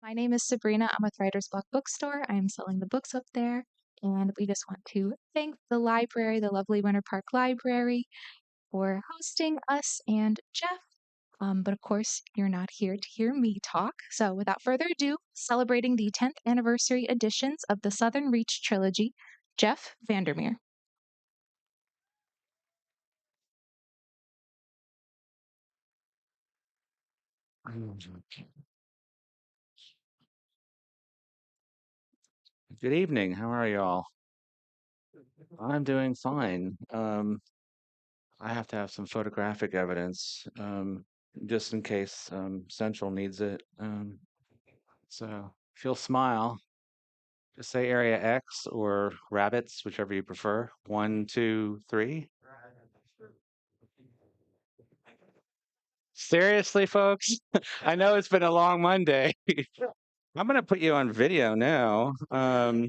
My name is Sabrina. I'm with Writer's Block Bookstore. I am selling the books up there. And we just want to thank the library, the lovely Winter Park Library, for hosting us and Jeff. But of course, you're not here to hear me talk. So without further ado, celebrating the 10th anniversary editions of the Southern Reach trilogy, Jeff VanderMeer. Good evening. How are y'all? I'm doing fine. I have to have some photographic evidence, just in case Central needs it. So if you'll smile, just say Area X or rabbits, whichever you prefer. One, two, three. Seriously, folks? I know it's been a long Monday. I'm gonna put you on video now. I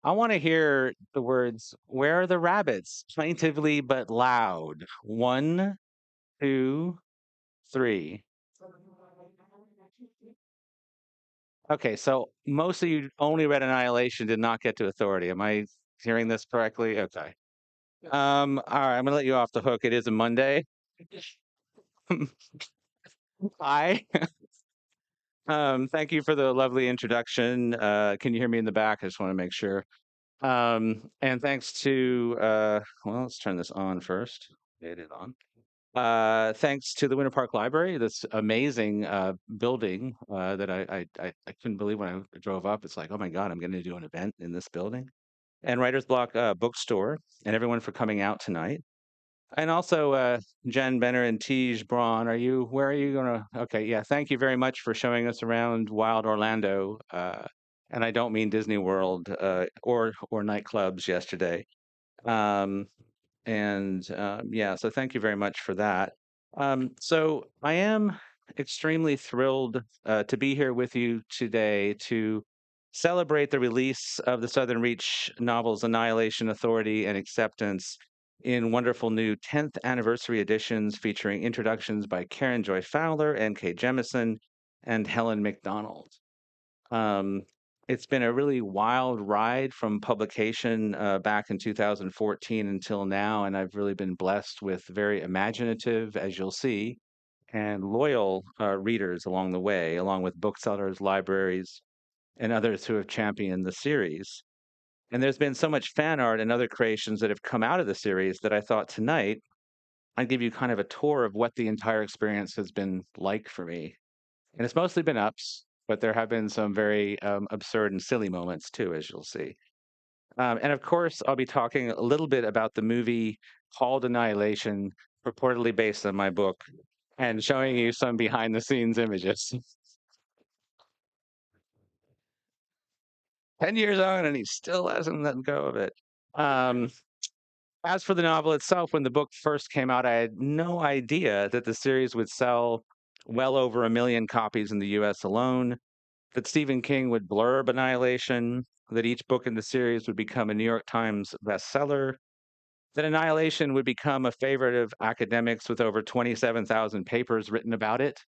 want to hear the words, "Where are the rabbits?" plaintively but loud. One, two, three. Okay, so most of you only read Annihilation, did not get to Authority. Am I hearing this correctly? Okay. All right, I'm gonna let you off the hook. It is a Monday. Hi. Thank you for the lovely introduction. Can you hear me in the back? I just want to make sure. And thanks to well, let's turn this on first. It is on. Thanks to the Winter Park Library, this amazing building that I couldn't believe when I drove up. It's like, oh my God, I'm going to do an event in this building. And Writer's Block Bookstore, and everyone for coming out tonight. And also, Jen Benner and Tej Braun, where are you going to? Okay, yeah, thank you very much for showing us around Wild Orlando. And I don't mean Disney World or nightclubs yesterday. Um, yeah, so thank you very much for that. So I am extremely thrilled to be here with you today to celebrate the release of the Southern Reach novels Annihilation, Authority, and Acceptance in wonderful new 10th anniversary editions featuring introductions by Karen Joy Fowler, N.K. Jemisin, and Helen McDonald. Um, it's been a really wild ride from publication back in 2014 until now, and I've really been blessed with very imaginative, as you'll see, and loyal readers along the way, along with booksellers, libraries, and others who have championed the series. And there's been so much fan art and other creations that have come out of the series that I thought tonight I'd give you kind of a tour of what the entire experience has been like for me. And it's mostly been ups, but there have been some very absurd and silly moments too, as you'll see. And of course, I'll be talking a little bit about the movie called Annihilation, purportedly based on my book, and showing you some behind the scenes images. 10 years on, and he still hasn't let go of it. Um, as for the novel itself, when the book first came out, I had no idea that the series would sell well over 1 million copies in the US alone, that Stephen King would blurb Annihilation, that each book in the series would become a New York Times bestseller, that Annihilation would become a favorite of academics with over 27,000 papers written about it.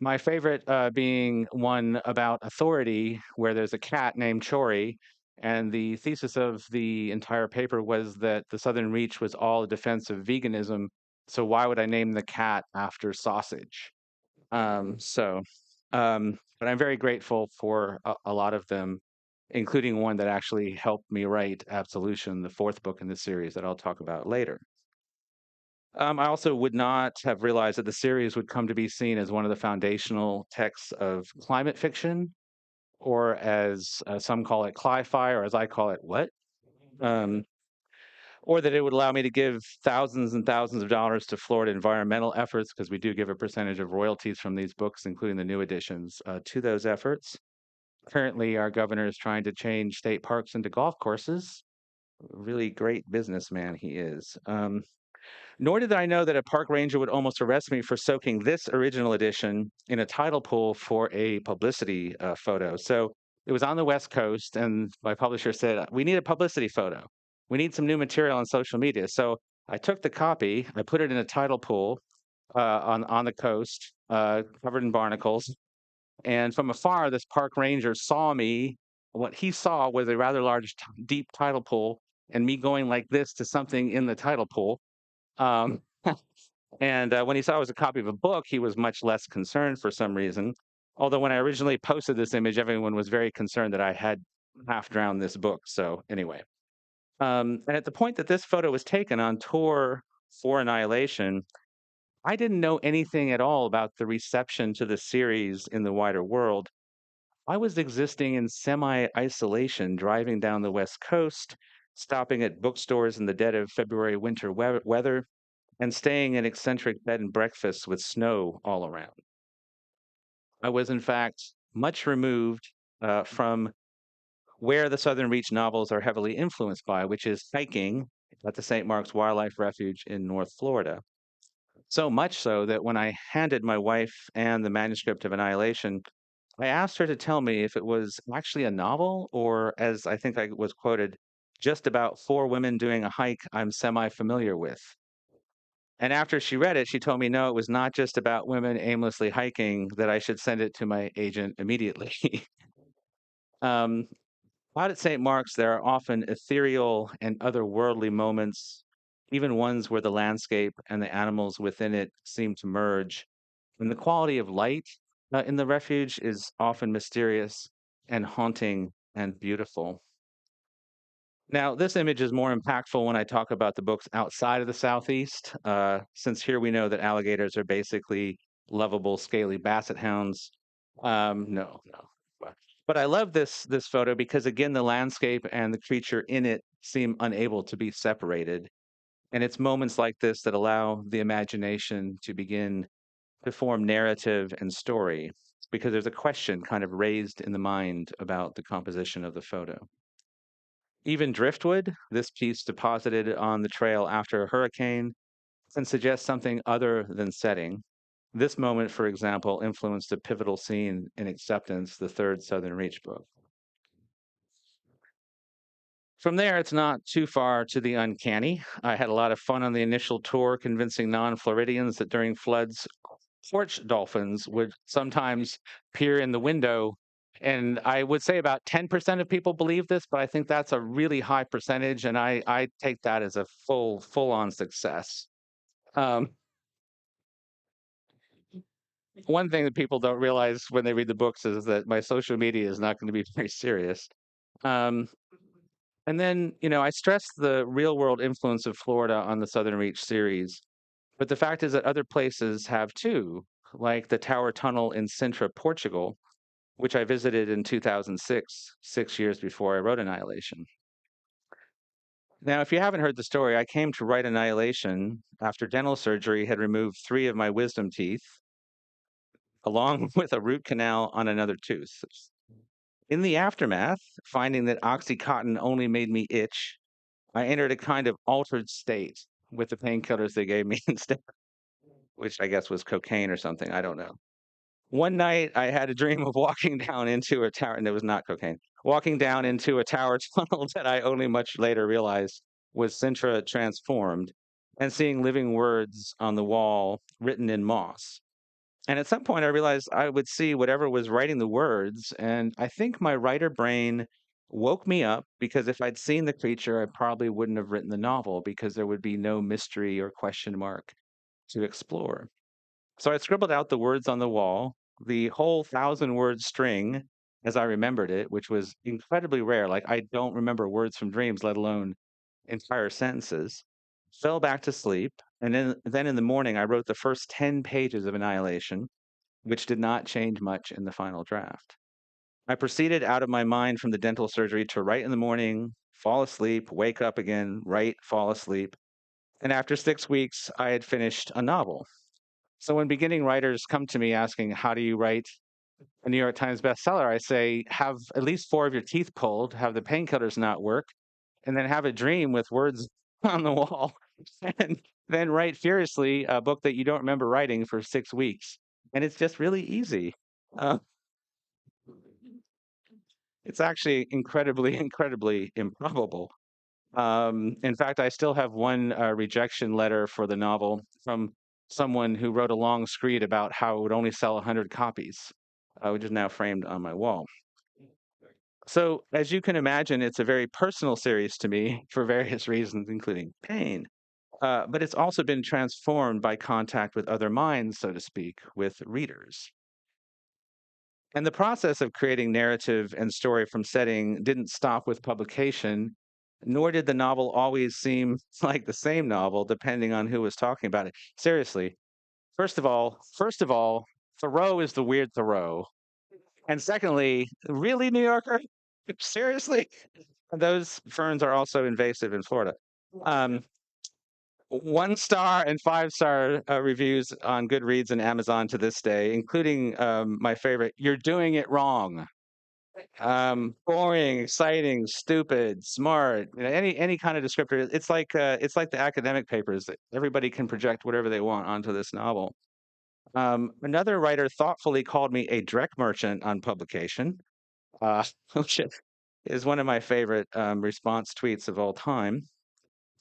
My favorite being one about authority, where there's a cat named Chori, and the thesis of the entire paper was that the Southern Reach was all a defense of veganism. So why would I name the cat after sausage? So, but I'm very grateful for a lot of them, including one that actually helped me write Absolution, the fourth book in the series that I'll talk about later. I also would not have realized that the series would come to be seen as one of the foundational texts of climate fiction, or as some call it, cli-fi, or as I call it, what? Um, or that it would allow me to give thousands and thousands of dollars to Florida environmental efforts, because we do give a percentage of royalties from these books, including the new editions, to those efforts. Currently, our governor is trying to change state parks into golf courses. Really great businessman he is. Nor did I know that a park ranger would almost arrest me for soaking this original edition in a tidal pool for a publicity photo. So it was on the West Coast, and my publisher said, "We need a publicity photo. We need some new material on social media." So I took the copy, I put it in a tidal pool on the coast, covered in barnacles, And from afar, this park ranger saw me. What he saw was a rather large, deep tidal pool, and me going like this to something in the tidal pool. Um, and when he saw it was a copy of a book, he was much less concerned for some reason. Although when I originally posted this image, everyone was very concerned that I had half drowned this book. So anyway, and at the point that this photo was taken on tour for Annihilation, I didn't know anything at all about the reception to the series in the wider world. I was existing in semi isolation, driving down the West Coast, stopping at bookstores in the dead of February winter weather, and staying in eccentric bed and breakfasts with snow all around. I was, in fact, much removed from where the Southern Reach novels are heavily influenced by, which is hiking at the St. Mark's Wildlife Refuge in North Florida. So much so that when I handed my wife and the manuscript of Annihilation, I asked her to tell me if it was actually a novel or, as I think I was quoted, just about four women doing a hike I'm semi familiar with. And after she read it, she told me no, it was not just about women aimlessly hiking, that I should send it to my agent immediately. um, Out at St. Mark's, there are often ethereal and otherworldly moments, even ones where the landscape and the animals within it seem to merge. And the quality of light in the refuge is often mysterious and haunting and beautiful. Now, this image is more impactful when I talk about the books outside of the Southeast, since here we know that alligators are basically lovable, scaly basset hounds. No. But I love this photo because again, the landscape and the creature in it seem unable to be separated. And it's moments like this that allow the imagination to begin to form narrative and story, because there's a question kind of raised in the mind about the composition of the photo. Even driftwood, this piece deposited on the trail after a hurricane, can suggest something other than setting. This moment, for example, influenced a pivotal scene in Acceptance, the third Southern Reach book. From there, it's not too far to the uncanny. I had a lot of fun on the initial tour, convincing non Floridians that during floods, porch dolphins would sometimes peer in the window. And I would say about 10% of people believe this, but I think that's a really high percentage. And I take that as a full on success. Um, One thing that people don't realize when they read the books is that my social media is not going to be very serious. Um, and then, I stress the real world influence of Florida on the Southern Reach series. But the fact is that other places have too, like the Tower Tunnel in Sintra, Portugal, which I visited in 2006, 6 years before I wrote Annihilation. Now, if you haven't heard the story, I came to write Annihilation after dental surgery had removed three of my wisdom teeth, along with a root canal on another tooth. In the aftermath, finding that Oxycontin only made me itch, I entered a kind of altered state with the painkillers they gave me instead, which I guess was cocaine or something. I don't know. One night, I had a dream of walking down into a tower, and it was not cocaine, walking down into a tower tunnel that I only much later realized was Sintra transformed, and seeing living words on the wall written in moss. And at some point, I realized I would see whatever was writing the words. And I think my writer brain woke me up, because if I'd seen the creature, I probably wouldn't have written the novel because there would be no mystery or question mark to explore. So I scribbled out the words on the wall, the whole 1,000 word string as I remembered it, which was incredibly rare. Like, I don't remember words from dreams, let alone entire sentences. Fell back to sleep. And then in the morning, I wrote the first 10 pages of Annihilation, which did not change much in the final draft. I proceeded out of my mind from the dental surgery to write in the morning, fall asleep, wake up again, write, fall asleep. And after 6 weeks, I had finished a novel. So when beginning writers come to me asking, how do you write a New York Times bestseller? I say, have at least four of your teeth pulled, have the painkillers not work, and then have a dream with words on the wall, and then write furiously a book that you don't remember writing for 6 weeks. And it's just really easy. Uh, it's actually incredibly improbable. In fact, I still have one rejection letter for the novel from someone who wrote a long screed about how it would only sell 100 copies. which is now framed on my wall. So, as you can imagine, it's a very personal series to me for various reasons, including pain. But it's also been transformed by contact with other minds, so to speak, with readers. And the process of creating narrative and story from setting didn't stop with publication, nor did the novel always seem like the same novel, depending on who was talking about it. Seriously, first of all, Thoreau is the weird Thoreau. And secondly, really, New Yorker? Seriously? Those ferns are also invasive in Florida. Um, 1 star and 5 star reviews on Goodreads and Amazon to this day, including my favorite, "You're doing it wrong." Boring, exciting, stupid, smart, any kind of descriptor. It's like the academic papers that everybody can project whatever they want onto this novel. Another writer thoughtfully called me a Dreck merchant on publication, which is one of my favorite response tweets of all time.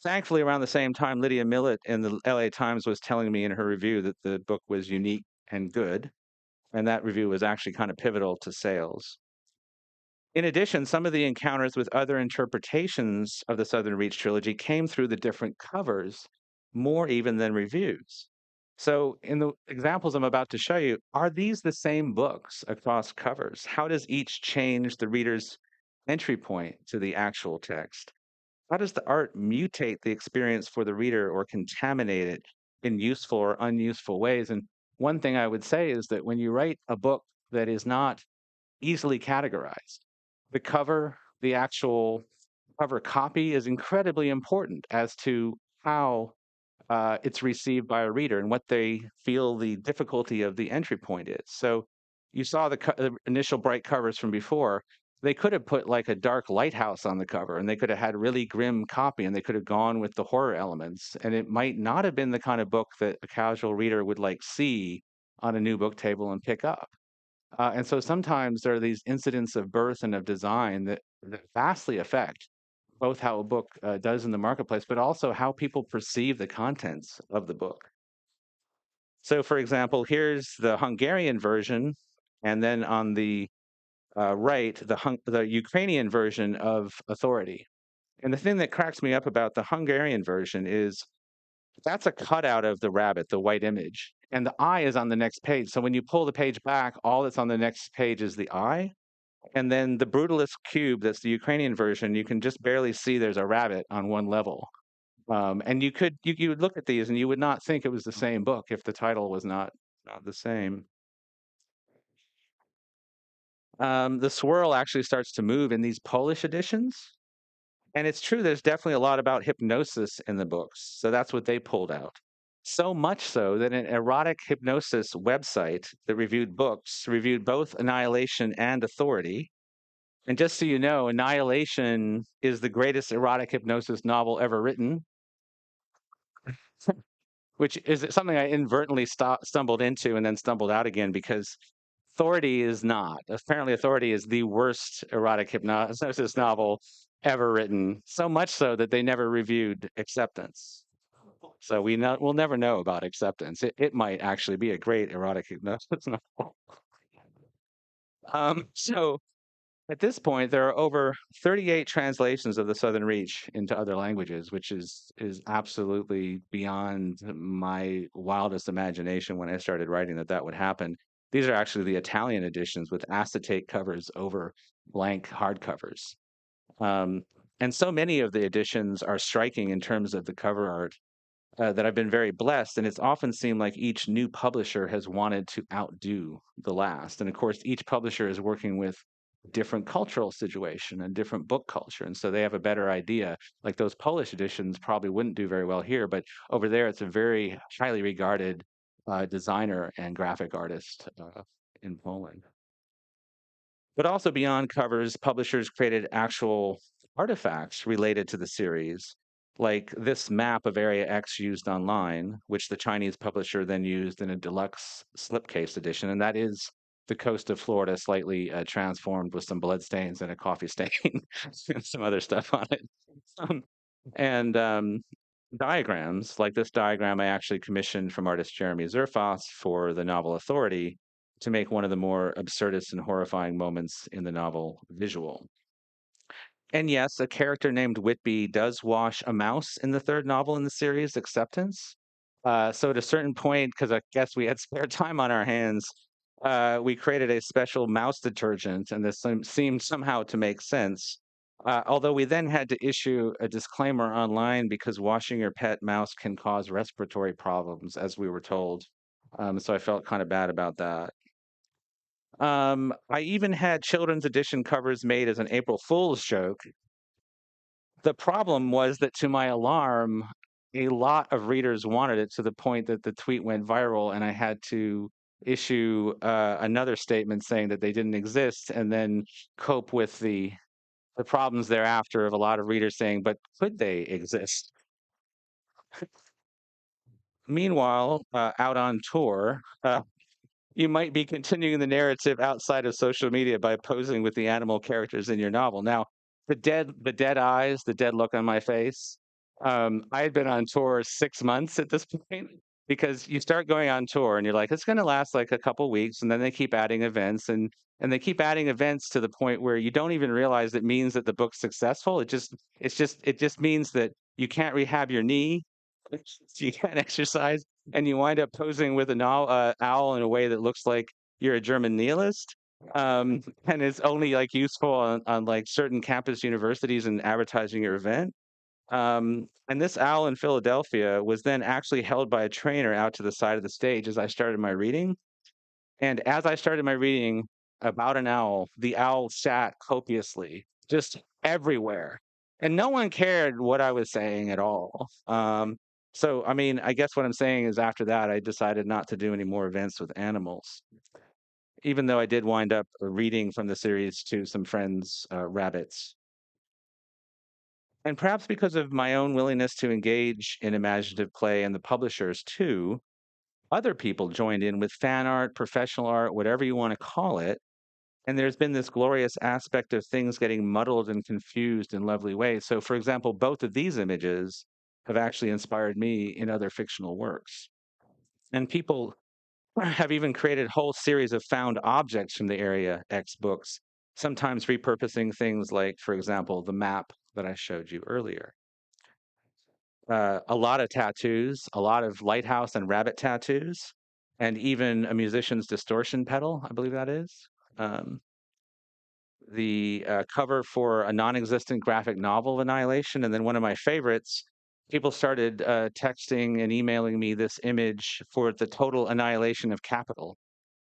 Thankfully, around the same time, Lydia Millett in the LA Times was telling me in her review that the book was unique and good, and that review was actually kind of pivotal to sales. In addition, some of the encounters with other interpretations of the Southern Reach trilogy came through the different covers, more even than reviews. So, in the examples I'm about to show you, are these the same books across covers? How does each change the reader's entry point to the actual text? How does the art mutate the experience for the reader or contaminate it in useful or unuseful ways? And one thing I would say is that when you write a book that is not easily categorized, the cover, the actual cover copy is incredibly important as to how it's received by a reader and what they feel the difficulty of the entry point is. So you saw the initial bright covers from before. They could have put like a dark lighthouse on the cover and they could have had really grim copy and they could have gone with the horror elements. And it might not have been the kind of book that a casual reader would like see on a new book table and pick up. And so sometimes there are these incidents of birth and of design that vastly affect both how a book does in the marketplace, but also how people perceive the contents of the book. So, for example, here's the Hungarian version, and then on the right, the Ukrainian version of Authority. And the thing that cracks me up about the Hungarian version is that's a cutout of the rabbit, the white image, and the eye is on the next page. So when you pull the page back, all that's on the next page is the eye. And then the Brutalist Cube, that's the Ukrainian version, you can just barely see there's a rabbit on one level. And you would look at these and you would not think it was the same book if the title was not the same. The swirl actually starts to move in these Polish editions. And it's true, there's definitely a lot about hypnosis in the books. So that's what they pulled out. So much so that an erotic hypnosis website that reviewed books reviewed both Annihilation and Authority. And just so you know, Annihilation is the greatest erotic hypnosis novel ever written, which is something I inadvertently stumbled into and then stumbled out again because Authority is not. Apparently, Authority is the worst erotic hypnosis novel ever written, so much so that they never reviewed Acceptance. So we'll never know about Acceptance. It might actually be a great erotic hypnosis novel. So at this point, there are over 38 translations of the Southern Reach into other languages, which is absolutely beyond my wildest imagination when I started writing that would happen. These are actually the Italian editions with acetate covers over blank hardcovers. Um, and so many of the editions are striking in terms of the cover art that I've been very blessed. And it's often seemed like each new publisher has wanted to outdo the last. And of course, each publisher is working with different cultural situation and different book culture. And so they have a better idea. Like those Polish editions probably wouldn't do very well here, but over there, it's a very highly regarded designer and graphic artist in Poland. But also beyond covers, publishers created actual artifacts related to the series, like this map of Area X used online, which the Chinese publisher then used in a deluxe slipcase edition. And that is the coast of Florida slightly transformed with some bloodstains and a coffee stain and some other stuff on it. Um, and diagrams, like this diagram I actually commissioned from artist Jeremy Zerfas for the novel Authority, to make one of the more absurdist and horrifying moments in the novel visual. And yes, a character named Whitby does wash a mouse in the third novel in the series, Acceptance. So at a certain point, because I guess we had spare time on our hands, we created a special mouse detergent, and this seemed somehow to make sense. Although we then had to issue a disclaimer online because washing your pet mouse can cause respiratory problems, as we were told. So I felt kind of bad about that. I even had children's edition covers made as an April Fool's joke. The problem was that, to my alarm, a lot of readers wanted it to the point that the tweet went viral, and I had to issue another statement saying that they didn't exist, and then cope with the problems thereafter of a lot of readers saying, "But could they exist?" Meanwhile, out on tour, you might be continuing the narrative outside of social media by posing with the animal characters in your novel. Now, the dead eyes, the dead look on my face. I had been on tour 6 months at this point because you start going on tour and you're like, it's going to last like a couple weeks, and then they keep adding events and they keep adding events to the point where you don't even realize it means that the book's successful. It just means that you can't rehab your knee, so you can't exercise, and you wind up posing with an owl in a way that looks like you're a German nihilist. And it's only like useful on like certain campus universities and advertising your event. And this owl in Philadelphia was then actually held by a trainer out to the side of the stage as I started my reading. And as I started my reading about an owl, the owl sat copiously, just everywhere. And no one cared what I was saying at all. So, I mean, I guess what I'm saying is after that, I decided not to do any more events with animals, even though I did wind up reading from the series to some friends' rabbits. And perhaps because of my own willingness to engage in imaginative play and the publishers too, other people joined in with fan art, professional art, whatever you want to call it. And there's been this glorious aspect of things getting muddled and confused in lovely ways. So, for example, both of these images have actually inspired me in other fictional works. And people have even created whole series of found objects from the Area X books, sometimes repurposing things like, for example, the map that I showed you earlier. A lot of tattoos, a lot of lighthouse and rabbit tattoos, and even a musician's distortion pedal, I believe that is. Um, the cover for a non-existent graphic novel, Annihilation, and then one of my favorites. People started texting and emailing me this image for the total annihilation of capital,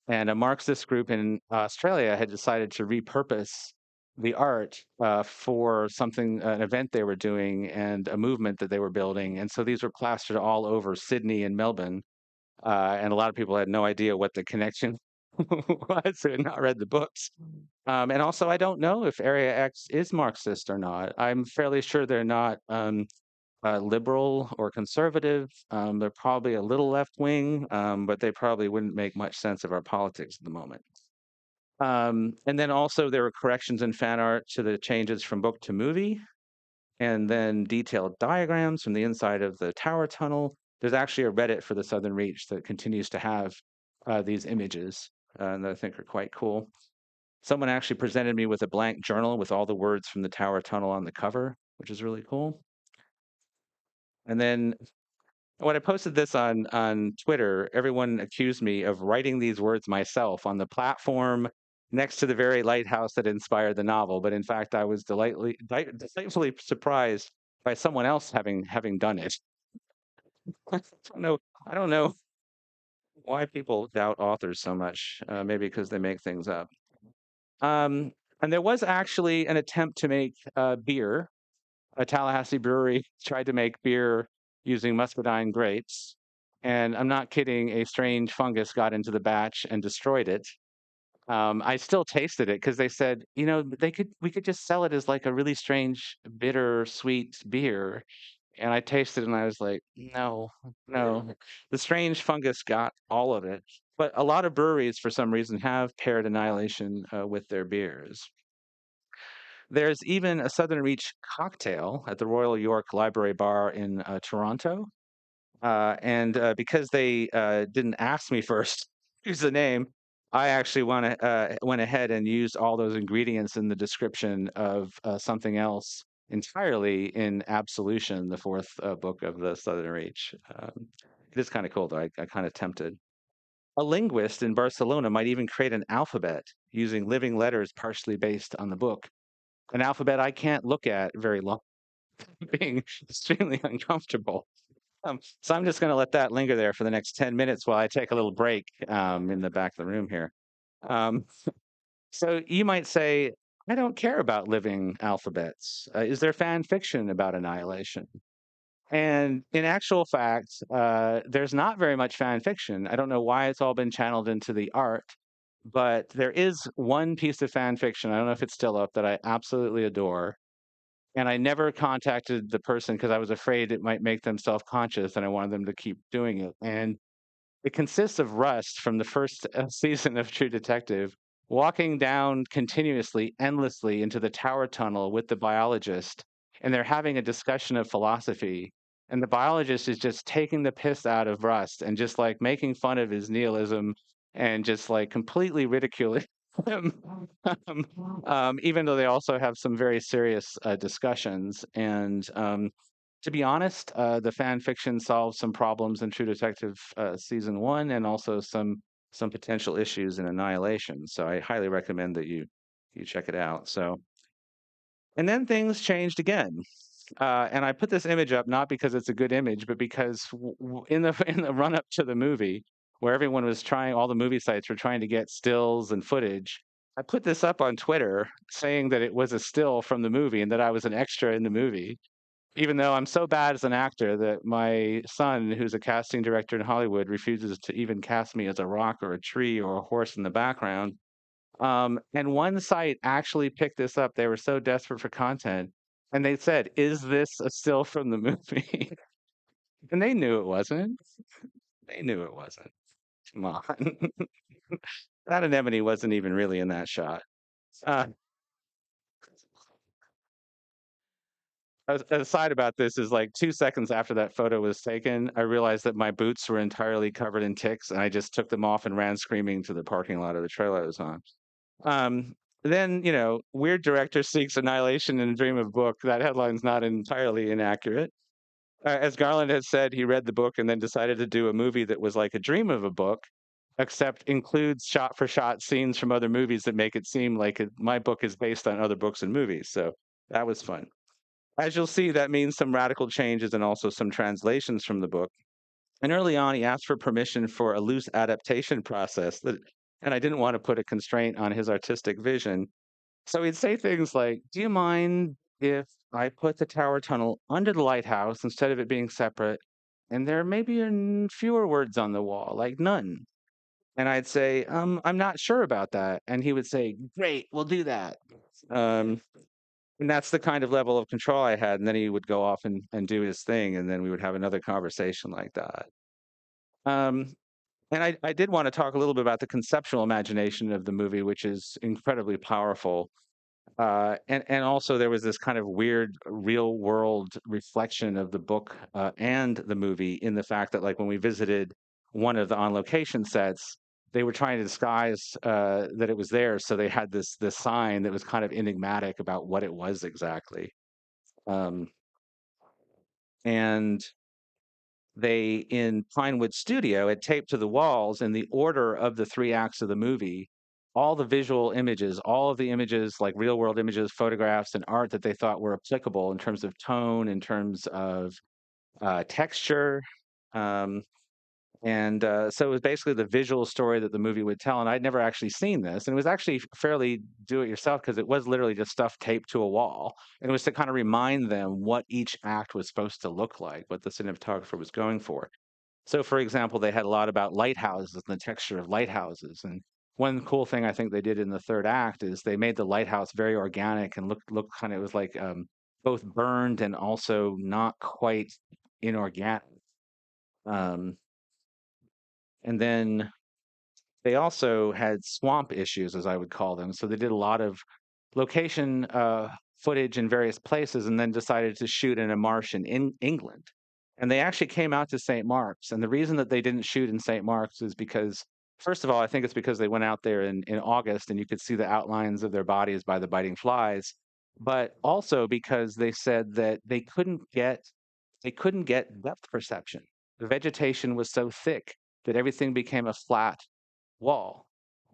and a Marxist group in Australia had decided to repurpose the art for something, an event they were doing, and a movement that they were building. And so these were plastered all over Sydney and Melbourne, and a lot of people had no idea what the connection was who had not read the books. And also, I don't know if Area X is Marxist or not. I'm fairly sure they're not liberal or conservative. They're probably a little left wing, but they probably wouldn't make much sense of our politics at the moment. And then also, there were corrections in fan art to the changes from book to movie, and then detailed diagrams from the inside of the tower tunnel. There's actually a Reddit for the Southern Reach that continues to have these images that I think are quite cool. Someone actually presented me with a blank journal with all the words from the tower tunnel on the cover, which is really cool. And then when I posted this on Twitter, everyone accused me of writing these words myself on the platform next to the very lighthouse that inspired the novel. But in fact, I was delightfully surprised by someone else having done it. I don't know. I don't know why people doubt authors so much. Maybe because they make things up. Um, and there was actually an attempt to make beer. A Tallahassee brewery tried to make beer using muscadine grapes. And I'm not kidding, a strange fungus got into the batch and destroyed it. I still tasted it because they said, you know, we could just sell it as like a really strange, bitter, sweet beer. And I tasted it and I was like, no, no. The strange fungus got all of it. But a lot of breweries, for some reason, have paired Annihilation with their beers. There's even a Southern Reach cocktail at the Royal York Library Bar in Toronto. And because they didn't ask me first, use the name, I actually went ahead and used all those ingredients in the description of something else entirely in Absolution, the fourth book of the Southern Reach. It is kind of cool, though. I kind of tempted. A linguist in Barcelona might even create an alphabet using living letters partially based on the book. An alphabet I can't look at very long, being extremely uncomfortable. So I'm just going to let that linger there for the next 10 minutes while I take a little break in the back of the room here. Um, so you might say, I don't care about living alphabets. Is there fan fiction about Annihilation? And in actual fact, there's not very much fan fiction. I don't know why it's all been channeled into the art, but there is one piece of fan fiction. I don't know if it's still up that I absolutely adore. And I never contacted the person because I was afraid it might make them self conscious and I wanted them to keep doing it. And it consists of Rust from the first season of True Detective walking down continuously, endlessly into the tower tunnel with the biologist, and they're having a discussion of philosophy. And the biologist is just taking the piss out of Rust and just like making fun of his nihilism and just like completely ridiculing him. um, Even though they also have some very serious discussions. And to be honest, the fan fiction solves some problems in True Detective season one, and also some potential issues in Annihilation. So I highly recommend that you check it out. So, and then things changed again. And I put this image up not because it's a good image, but because in the in the run up to the movie, where everyone was trying, all the movie sites were trying to get stills and footage. I put this up on Twitter saying that it was a still from the movie and that I was an extra in the movie, even though I'm so bad as an actor that my son, who's a casting director in Hollywood, refuses to even cast me as a rock or a tree or a horse in the background. And one site actually picked this up. They were so desperate for content. And they said, is this a still from the movie? And they knew it wasn't. They knew it wasn't. Come on. That anemone wasn't even really in that shot. Uh, aside about this is like 2 seconds after that photo was taken, I realized that my boots were entirely covered in ticks, and I just took them off and ran screaming to the parking lot of the trail I was on. Um, then, weird director seeks annihilation in a dream of book. That headline's not entirely inaccurate. As Garland has said, he read the book and then decided to do a movie that was like a dream of a book, except includes shot for shot scenes from other movies that make it seem like my book is based on other books and movies. So that was fun. As you'll see, that means some radical changes and also some translations from the book. And early on, he asked for permission for a loose adaptation process and I didn't want to put a constraint on his artistic vision. So he'd say things like, do you mind if I put the tower tunnel under the lighthouse instead of it being separate? And there maybe are fewer words on the wall, like none. And I'd say, I'm not sure about that. And he would say, great, we'll do that. Um, and that's the kind of level of control I had. And then he would go off and do his thing. And then we would have another conversation like that. Um, and I did want to talk a little bit about the conceptual imagination of the movie, which is incredibly powerful. And also there was this kind of weird real world reflection of the book and the movie in the fact that like when we visited one of the on location sets, they were trying to disguise that it was there, so they had this sign that was kind of enigmatic about what it was exactly. Um, and they in Pinewood Studio had taped to the walls in the order of the three acts of the movie all the visual images, all of the images, like real world images, photographs, and art that they thought were applicable in terms of tone, in terms of texture. Um, and so it was basically the visual story that the movie would tell. And I'd never actually seen this. And it was actually fairly do it yourself because it was literally just stuff taped to a wall. And it was to kind of remind them what each act was supposed to look like, what the cinematographer was going for. So, for example, they had a lot about lighthouses and the texture of lighthouses. And one cool thing I think they did in the third act is they made the lighthouse very organic and look kind of, it was like both burned and also not quite inorganic. Um, and then they also had swamp issues, as I would call them. So they did a lot of location footage in various places and then decided to shoot in a marsh in England. And they actually came out to St. Mark's. And the reason that they didn't shoot in St. Mark's is because First of all, I think it's because they went out there in August and you could see the outlines of their bodies by the biting flies, but also because they said that they couldn't get depth perception. The vegetation was so thick that everything became a flat wall.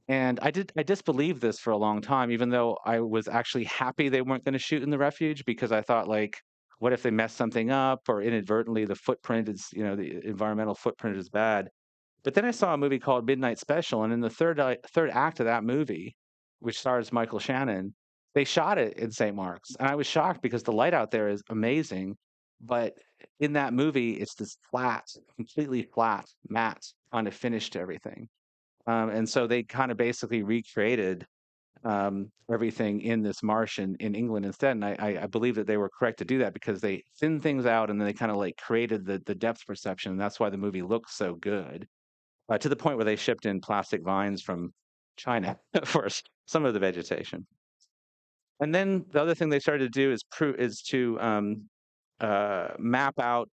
And I disbelieved this for a long time, even though I was actually happy they weren't going to shoot in the refuge because I thought like, what if they mess something up or inadvertently the footprint is, the environmental footprint is bad. But then I saw a movie called Midnight Special, and in the third act of that movie, which stars Michael Shannon, they shot it in St. Mark's, and I was shocked because the light out there is amazing, but in that movie, it's this flat, completely flat, matte kind of finish to everything. And so they kind of basically recreated everything in this marsh in England instead. And I believe that they were correct to do that because they thinned things out and then they kind of like created the depth perception. And that's why the movie looks so good to the point where they shipped in plastic vines from China for some of the vegetation. And then the other thing they started to do is to map out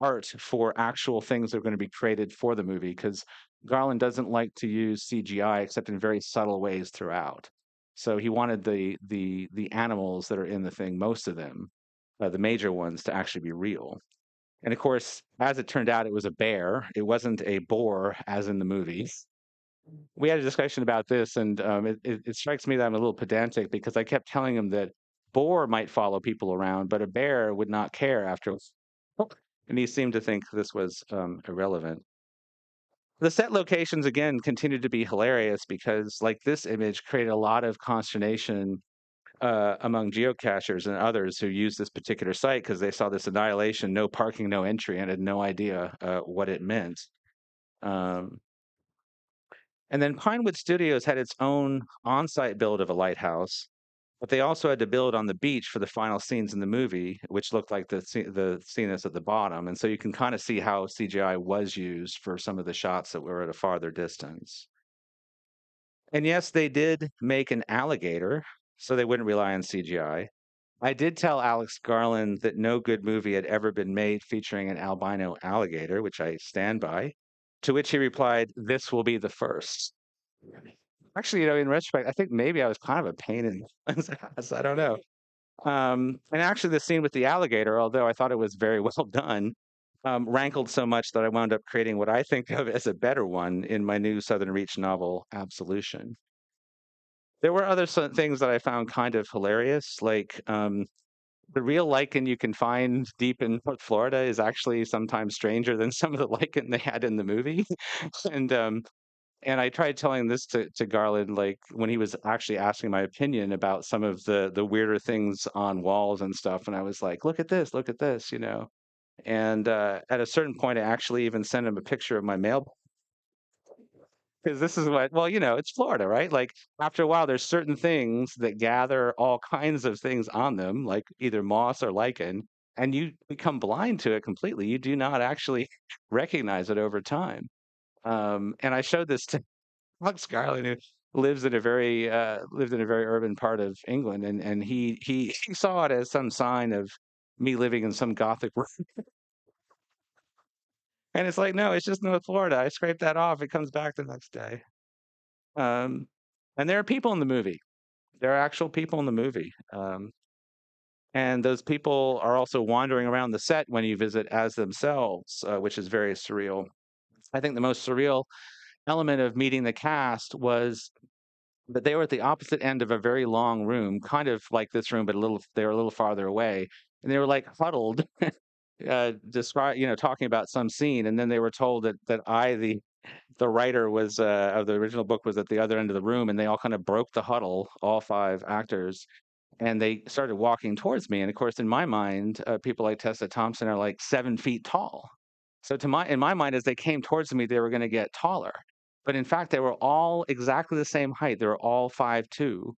art for actual things that are going to be created for the movie because Garland doesn't like to use CGI except in very subtle ways throughout. So he wanted the animals that are in the thing, most of them, the major ones, to actually be real. And of course, as it turned out, it was a bear. It wasn't a boar, as in the movie. We had a discussion about this, and it strikes me that I'm a little pedantic because I kept telling him that boar might follow people around, but a bear would not care after. And he seemed to think this was irrelevant. The set locations again continued to be hilarious because, like this image, created a lot of consternation among geocachers and others who used this particular site because they saw this annihilation, no parking, no entry, and had no idea what it meant. Um, and then Pinewood Studios had its own on-site build of a lighthouse, but they also had to build on the beach for the final scenes in the movie, which looked like the scene that's at the bottom. And so you can kind of see how CGI was used for some of the shots that were at a farther distance. And yes, they did make an alligator, so they wouldn't rely on CGI. I did tell Alex Garland that no good movie had ever been made featuring an albino alligator, which I stand by. To which he replied, "This will be the first." Actually, in retrospect, I think maybe I was kind of a pain in the ass. I don't know. And actually, the scene with the alligator, although I thought it was very well done, rankled so much that I wound up creating what I think of as a better one in my new Southern Reach novel, Absolution. There were other things that I found kind of hilarious, like the real lichen you can find deep in North Florida is actually sometimes stranger than some of the lichen they had in the movie. and and I tried telling this to Garland, like when he was actually asking my opinion about some of the weirder things on walls and stuff, and I was like, look at this. And at a certain point, I actually even sent him a picture of my mail because this is what, well, it's Florida, right? Like after a while, there's certain things that gather all kinds of things on them, like either moss or lichen, and you become blind to it completely. You do not actually recognize it over time. And I showed this to Alex Garland, who lived in a very urban part of England, and he saw it as some sign of me living in some gothic room. And it's like, no, it's just North Florida. I scraped that off. It comes back the next day. Um, and there are people in the movie. There are actual people in the movie. And those people are also wandering around the set when you visit as themselves, which is very surreal. I think the most surreal element of meeting the cast was that they were at the opposite end of a very long room, kind of like this room, but they were a little farther away. And they were like huddled, talking about some scene. And then they were told that the writer was of the original book was at the other end of the room, and they all kind of broke the huddle, all five actors, and they started walking towards me. And of course, in my mind, people like Tessa Thompson are like 7 feet tall. So in my mind, as they came towards me, they were going to get taller. But in fact, they were all exactly the same height. They were all 5'2",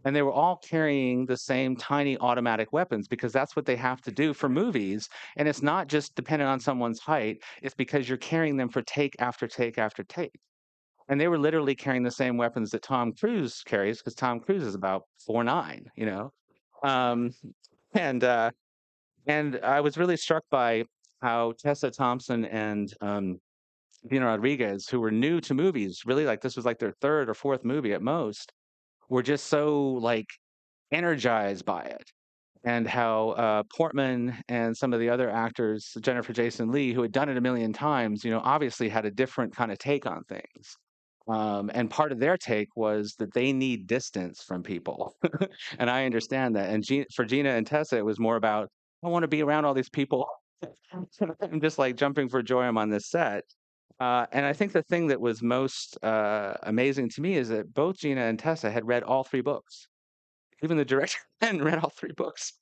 and they were all carrying the same tiny automatic weapons because that's what they have to do for movies. And it's not just dependent on someone's height, it's because you're carrying them for take after take after take. And they were literally carrying the same weapons that Tom Cruise carries because Tom Cruise is about 4'9". Um, and and I was really struck by how Tessa Thompson and Gina Rodriguez, who were new to movies, really like this was like their third or fourth movie at most, were just so like energized by it. And how Portman and some of the other actors, Jennifer Jason Leigh, who had done it a million times, obviously had a different kind of take on things. And part of their take was that they need distance from people. And I understand that. And for Gina and Tessa, it was more about, I want to be around all these people. I'm just like jumping for joy I'm on this set. And I think the thing that was most amazing to me is that both Gina and Tessa had read all three books. Even the director hadn't read all three books.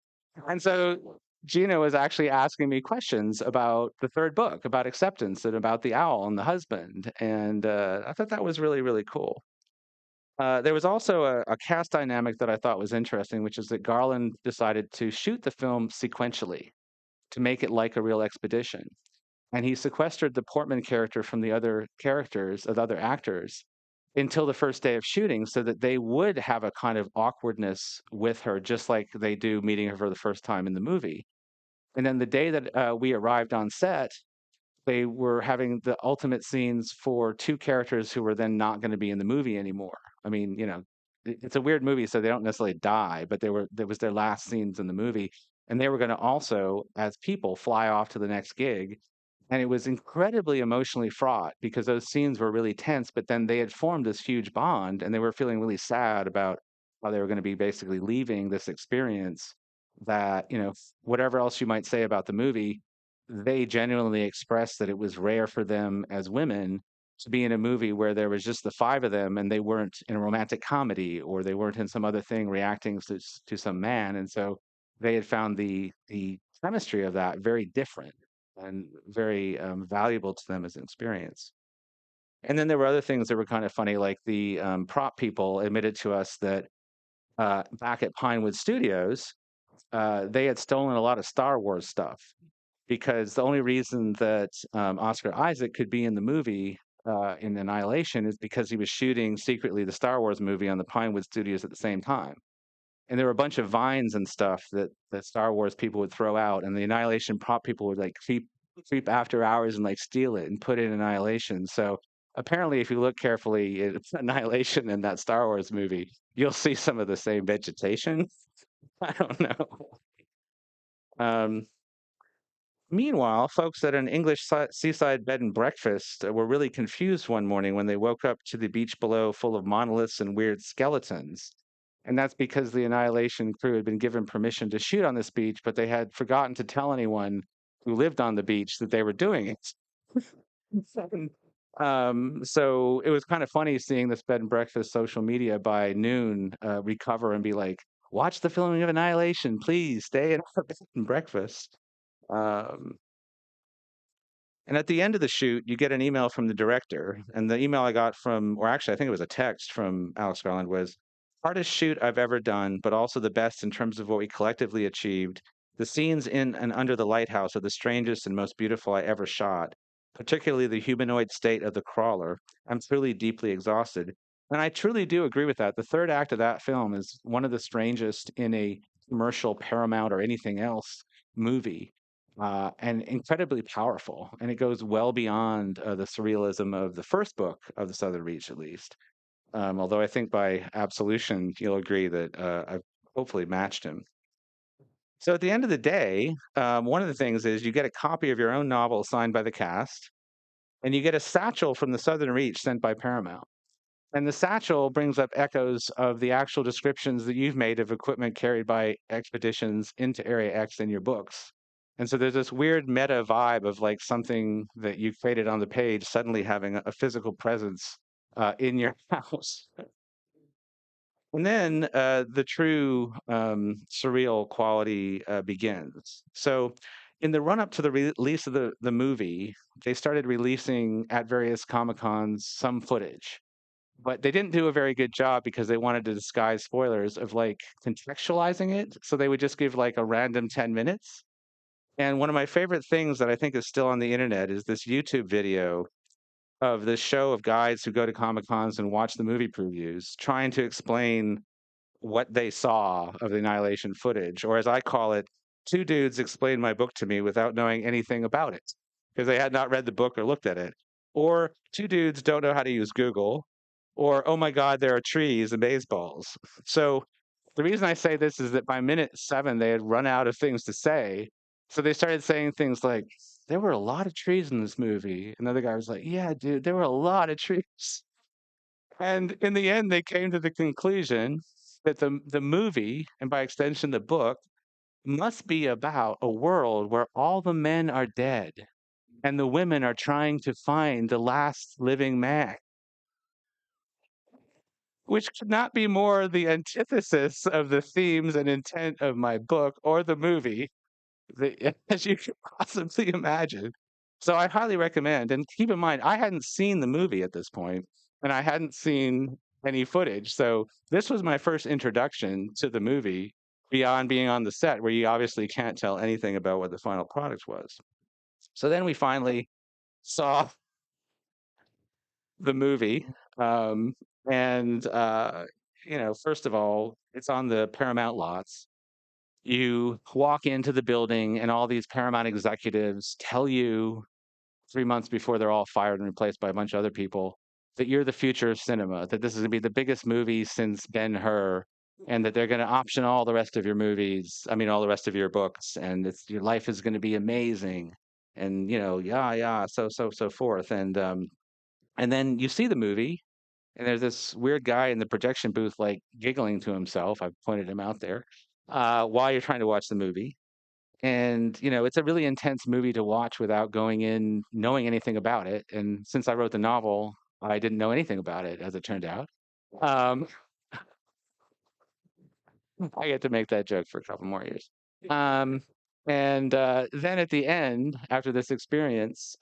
And so Gina was actually asking me questions about the third book, about acceptance and about the owl and the husband. And I thought that was really, really cool. There was also a cast dynamic that I thought was interesting, which is that Garland decided to shoot the film sequentially to make it like a real expedition. And he sequestered the Portman character from the other characters, of other actors, until the first day of shooting so that they would have a kind of awkwardness with her, just like they do meeting her for the first time in the movie. And then the day that we arrived on set, they were having the ultimate scenes for two characters who were then not going to be in the movie anymore. I mean, it's a weird movie, so they don't necessarily die, but there was their last scenes in the movie. And they were going to also, as people, fly off to the next gig. And it was incredibly emotionally fraught because those scenes were really tense, but then they had formed this huge bond and they were feeling really sad about how they were going to be basically leaving this experience that, whatever else you might say about the movie, they genuinely expressed that it was rare for them as women to be in a movie where there was just the five of them and they weren't in a romantic comedy or they weren't in some other thing reacting to some man. And so they had found the chemistry of that very different and very valuable to them as an experience. And then there were other things that were kind of funny, like the prop people admitted to us that back at Pinewood Studios, they had stolen a lot of Star Wars stuff because the only reason that Oscar Isaac could be in the movie in Annihilation is because he was shooting secretly the Star Wars movie on the Pinewood Studios at the same time. And there were a bunch of vines and stuff that Star Wars people would throw out, and the Annihilation prop people would like creep after hours and like steal it and put it in Annihilation. So apparently, if you look carefully at Annihilation in that Star Wars movie, you'll see some of the same vegetation. I don't know. Um, Meanwhile, folks at an English seaside bed and breakfast were really confused one morning when they woke up to the beach below full of monoliths and weird skeletons. And that's because the Annihilation crew had been given permission to shoot on this beach, but they had forgotten to tell anyone who lived on the beach that they were doing it. So it was kind of funny seeing this bed and breakfast social media by noon recover and be like, watch the filming of Annihilation, please stay in our bed and breakfast. Um, and at the end of the shoot, you get an email from the director. And the email I got from, or actually, I think it was a text from Alex Garland was, hardest shoot I've ever done, but also the best in terms of what we collectively achieved. The scenes in and under the lighthouse are the strangest and most beautiful I ever shot, particularly the humanoid state of the crawler. I'm truly deeply exhausted. And I truly do agree with that. The third act of that film is one of the strangest in a commercial Paramount or anything else movie and incredibly powerful. And it goes well beyond the surrealism of the first book of the Southern Reach, at least. Although I think by absolution, you'll agree that I've hopefully matched him. So at the end of the day, one of the things is you get a copy of your own novel signed by the cast, and you get a satchel from the Southern Reach sent by Paramount. And the satchel brings up echoes of the actual descriptions that you've made of equipment carried by expeditions into Area X in your books. And so there's this weird meta vibe of like something that you created on the page suddenly having a physical presence in your house. And then the true surreal quality begins. So, in the run up to the release of the movie, they started releasing at various Comic Cons some footage, but they didn't do a very good job because they wanted to disguise spoilers of like contextualizing it. So they would just give like a random 10 minutes. And one of my favorite things that I think is still on the internet is this YouTube video of this show of guys who go to Comic Cons and watch the movie previews, trying to explain what they saw of the Annihilation footage, or as I call it, two dudes explained my book to me without knowing anything about it because they had not read the book or looked at it. or two dudes don't know how to use Google, or oh my God, there are trees and baseballs. So the reason I say this is that by minute seven, they had run out of things to say. So they started saying things like, there were a lot of trees in this movie. Another guy was like, yeah, dude, there were a lot of trees. And in the end, they came to the conclusion that the movie, and by extension, the book, must be about a world where all the men are dead and the women are trying to find the last living man, which could not be more the antithesis of the themes and intent of my book or the movie as you could possibly imagine. So I highly recommend, and keep in mind, I hadn't seen the movie at this point, and I hadn't seen any footage. So this was my first introduction to the movie beyond being on the set, where you obviously can't tell anything about what the final product was. So then we finally saw the movie, um, and first of all, it's on the Paramount lots. You walk into the building, and all these Paramount executives tell you 3 months before they're all fired and replaced by a bunch of other people that you're the future of cinema, that this is going to be the biggest movie since Ben-Hur, and that they're going to option all the rest of your movies. I mean, all the rest of your books, and your life is going to be amazing, and yeah, yeah, so forth, and then you see the movie, and there's this weird guy in the projection booth, like giggling to himself. I've pointed him out there while you're trying to watch the movie. And, it's a really intense movie to watch without going in knowing anything about it. And since I wrote the novel, I didn't know anything about it, as it turned out. Um, I get to make that joke for a couple more years. Um, and then at the end, after this experience,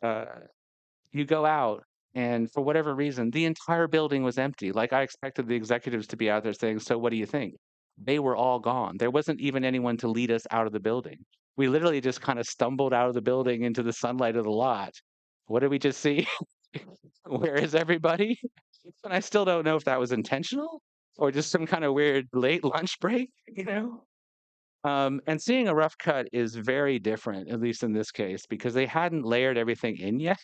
you go out, and for whatever reason, the entire building was empty. Like I expected the executives to be out there saying, "So what do you think?" They were all gone. There wasn't even anyone to lead us out of the building. We literally just kind of stumbled out of the building into the sunlight of the lot. What did we just see? Where is everybody? And I still don't know if that was intentional or just some kind of weird late lunch break, and seeing a rough cut is very different, at least in this case, because they hadn't layered everything in yet.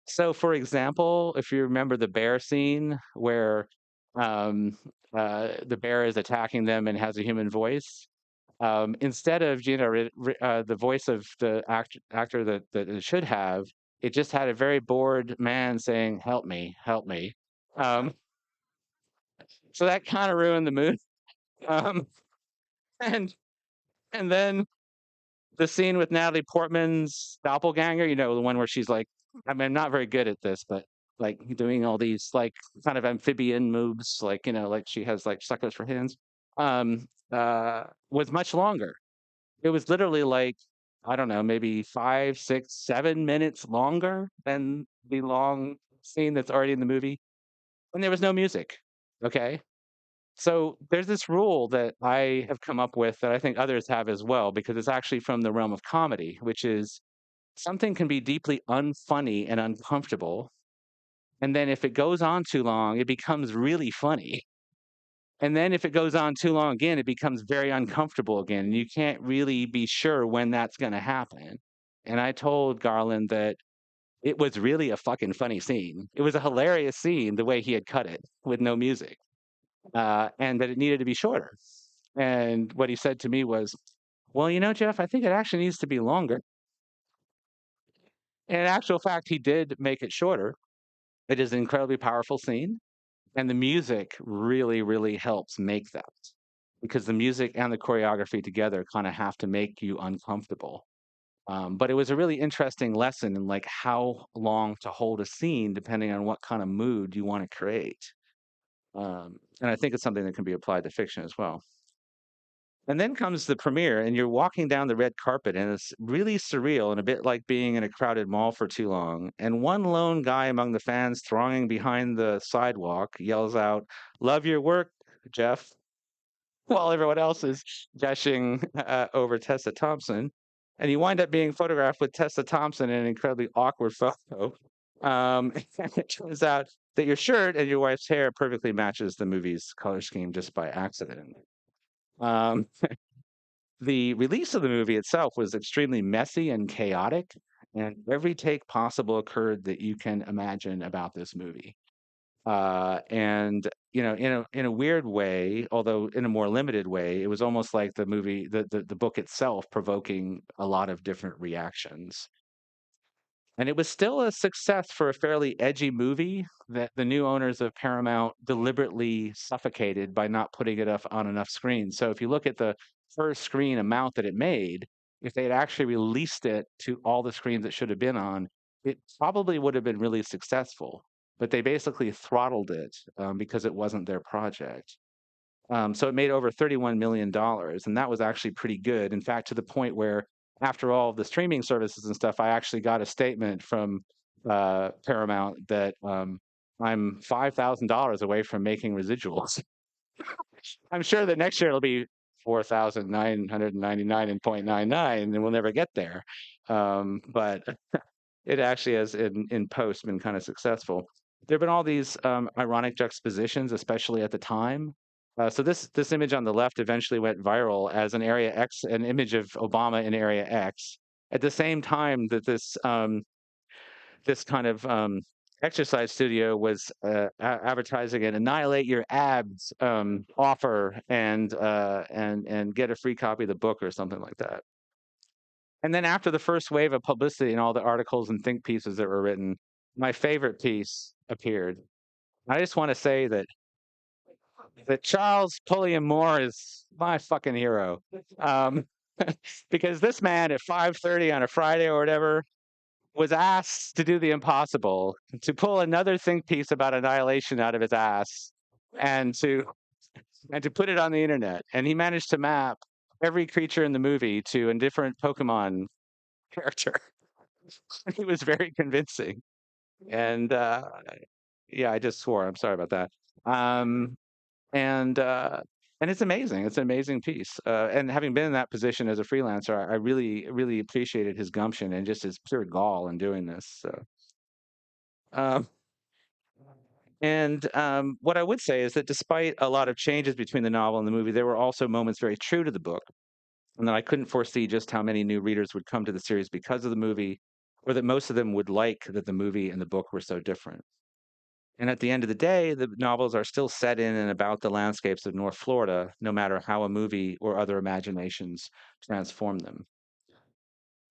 So, for example, if you remember the bear scene where um, the bear is attacking them and has a human voice, instead of the voice of the actor that it should have, it just had a very bored man saying, "Help me, help me." Um, so that kind of ruined the mood. Um, and and then the scene with Natalie Portman's doppelganger, the one where she's like, I mean, I'm not very good at this, but like doing all these like kind of amphibian moves, like, like she has like suckers for hands, was much longer. It was literally like, I don't know, maybe 5, 6, 7 minutes longer than the long scene that's already in the movie. And there was no music. Okay. So there's this rule that I have come up with that I think others have as well, because it's actually from the realm of comedy, which is something can be deeply unfunny and uncomfortable. And then if it goes on too long, it becomes really funny. And then if it goes on too long again, it becomes very uncomfortable again. And you can't really be sure when that's going to happen. And I told Garland that it was really a fucking funny scene. It was a hilarious scene the way he had cut it with no music, and that it needed to be shorter. And what he said to me was, well, Jeff, I think it actually needs to be longer. And in actual fact, he did make it shorter. It is an incredibly powerful scene. And the music really, really helps make that, because the music and the choreography together kind of have to make you uncomfortable. But it was a really interesting lesson in like how long to hold a scene depending on what kind of mood you want to create. And I think it's something that can be applied to fiction as well. And then comes the premiere, and you're walking down the red carpet, and it's really surreal and a bit like being in a crowded mall for too long. And one lone guy among the fans thronging behind the sidewalk yells out, "Love your work, Jeff," while everyone else is gushing over Tessa Thompson. And you wind up being photographed with Tessa Thompson in an incredibly awkward photo. And it turns out that your shirt and your wife's hair perfectly matches the movie's color scheme just by accident. Um, the release of the movie itself was extremely messy and chaotic. and every take possible occurred that you can imagine about this movie. And in a weird way, although in a more limited way, it was almost like the movie, the book itself, provoking a lot of different reactions. And it was still a success for a fairly edgy movie that the new owners of Paramount deliberately suffocated by not putting it up on enough screens. So if you look at the per screen amount that it made, if they had actually released it to all the screens it should have been on, it probably would have been really successful. But they basically throttled it because it wasn't their project. So it made over $31 million, and that was actually pretty good. In fact, to the point where after all of the streaming services and stuff, I actually got a statement from Paramount that I'm $5,000 away from making residuals. I'm sure that next year it'll be 4,999 and 0.99, and we'll never get there. But it actually has in post been kind of successful. There have been all these ironic juxtapositions, especially at the time. So this image on the left eventually went viral as an Area X, an image of Obama in Area X. At the same time that this kind of exercise studio was advertising an "Annihilate Your Abs" offer, and get a free copy of the book or something like that. And then after the first wave of publicity and all the articles and think pieces that were written, my favorite piece appeared. I just want to say that Charles Pulliam Moore is my fucking hero. Um, because this man at 5:30 on a Friday or whatever was asked to do the impossible, to pull another think piece about annihilation out of his ass and to put it on the internet. And he managed to map every creature in the movie to a different Pokemon character. He was very convincing. And yeah, I just swore. I'm sorry about that. Um, and it's amazing. It's an amazing piece. And having been in that position as a freelancer, I really, really appreciated his gumption and just his pure gall in doing this. So, um, what I would say is that despite a lot of changes between the novel and the movie, there were also moments very true to the book, and that I couldn't foresee just how many new readers would come to the series because of the movie, or that most of them would like that the movie and the book were so different. And at the end of the day, the novels are still set in and about the landscapes of North Florida, no matter how a movie or other imaginations transform them.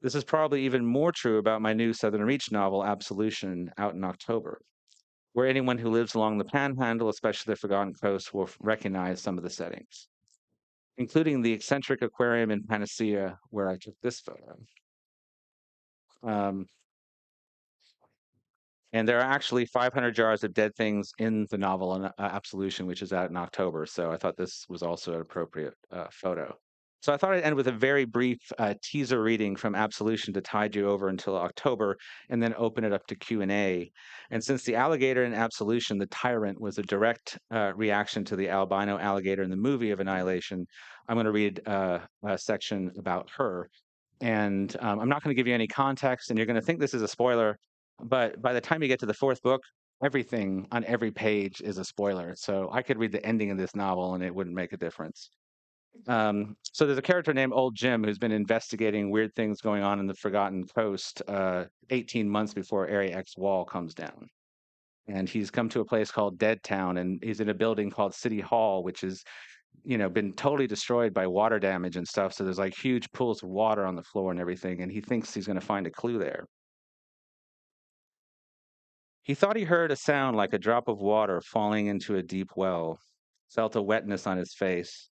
This is probably even more true about my new Southern Reach novel, Absolution, out in October, where anyone who lives along the Panhandle, especially the Forgotten Coast, will recognize some of the settings, including the eccentric aquarium in Panacea, where I took this photo. Um, And there are actually 500 jars of dead things in the novel Absolution, which is out in October. So I thought this was also an appropriate photo. So I thought I'd end with a very brief teaser reading from Absolution to tide you over until October, and then open it up to Q&A. And since the alligator in Absolution, the tyrant, was a direct reaction to the albino alligator in the movie of Annihilation, I'm going to read a section about her. And I'm not going to give you any context, and you're going to think this is a spoiler, but by the time you get to the fourth book, everything on every page is a spoiler. So I could read the ending of this novel and it wouldn't make a difference. So there's a character named Old Jim who's been investigating weird things going on in the Forgotten Coast 18 months before Area X wall comes down. And he's come to a place called Dead Town, and he's in a building called City Hall, which is been totally destroyed by water damage and stuff. So there's like huge pools of water on the floor and everything. And he thinks he's going to find a clue there. He thought he heard a sound like a drop of water falling into a deep well, felt a wetness on his face.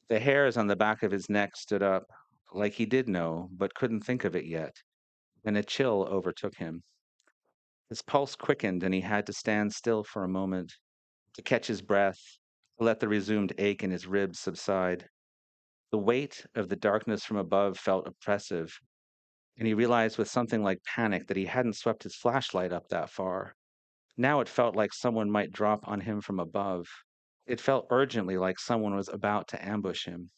The hairs on the back of his neck stood up, like he did know, but couldn't think of it yet. And a chill overtook him. His pulse quickened, and he had to stand still for a moment, to catch his breath, to let the resumed ache in his ribs subside. The weight of the darkness from above felt oppressive, and he realized with something like panic that he hadn't swept his flashlight up that far. Now it felt like someone might drop on him from above. It felt urgently like someone was about to ambush him.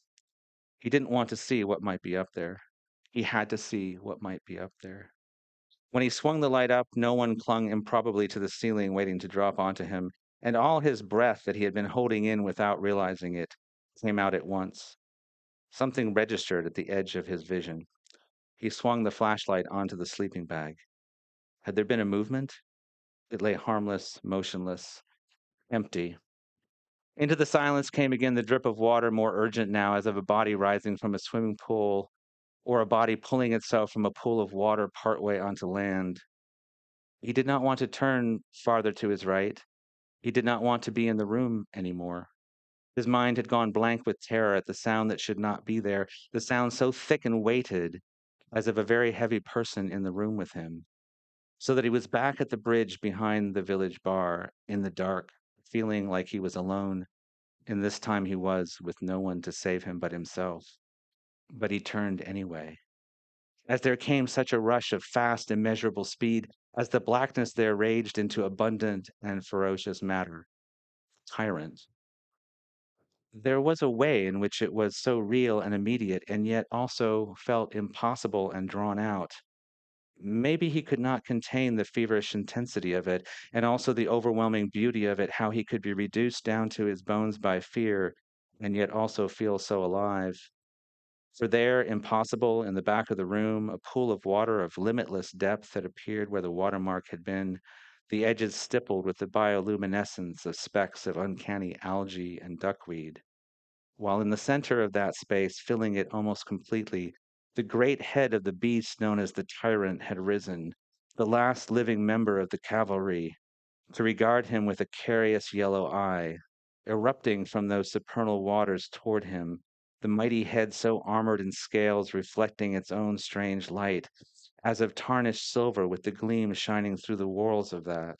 He didn't want to see what might be up there. He had to see what might be up there. When he swung the light up, no one clung improbably to the ceiling waiting to drop onto him, and all his breath that he had been holding in without realizing it came out at once. Something registered at the edge of his vision. He swung the flashlight onto the sleeping bag. Had there been a movement? It lay harmless, motionless, empty. Into the silence came again the drip of water, more urgent now, as of a body rising from a swimming pool or a body pulling itself from a pool of water partway onto land. He did not want to turn farther to his right. He did not want to be in the room anymore. His mind had gone blank with terror at the sound that should not be there, the sound so thick and weighted, as of a very heavy person in the room with him. So that he was back at the bridge behind the village bar, in the dark, feeling like he was alone, and this time he was, with no one to save him but himself. But he turned anyway. As there came such a rush of fast, immeasurable speed, as the blackness there raged into abundant and ferocious matter. Tyrant. There was a way in which it was so real and immediate, and yet also felt impossible and drawn out. Maybe he could not contain the feverish intensity of it, and also the overwhelming beauty of it, how he could be reduced down to his bones by fear, and yet also feel so alive. For there, impossible, in the back of the room, a pool of water of limitless depth had appeared where the watermark had been, the edges stippled with the bioluminescence of specks of uncanny algae and duckweed, while in the center of that space, filling it almost completely, the great head of the beast known as the tyrant had risen, the last living member of the cavalry, to regard him with a curious yellow eye, erupting from those supernal waters toward him, the mighty head so armored in scales reflecting its own strange light, as of tarnished silver with the gleam shining through the whorls of that.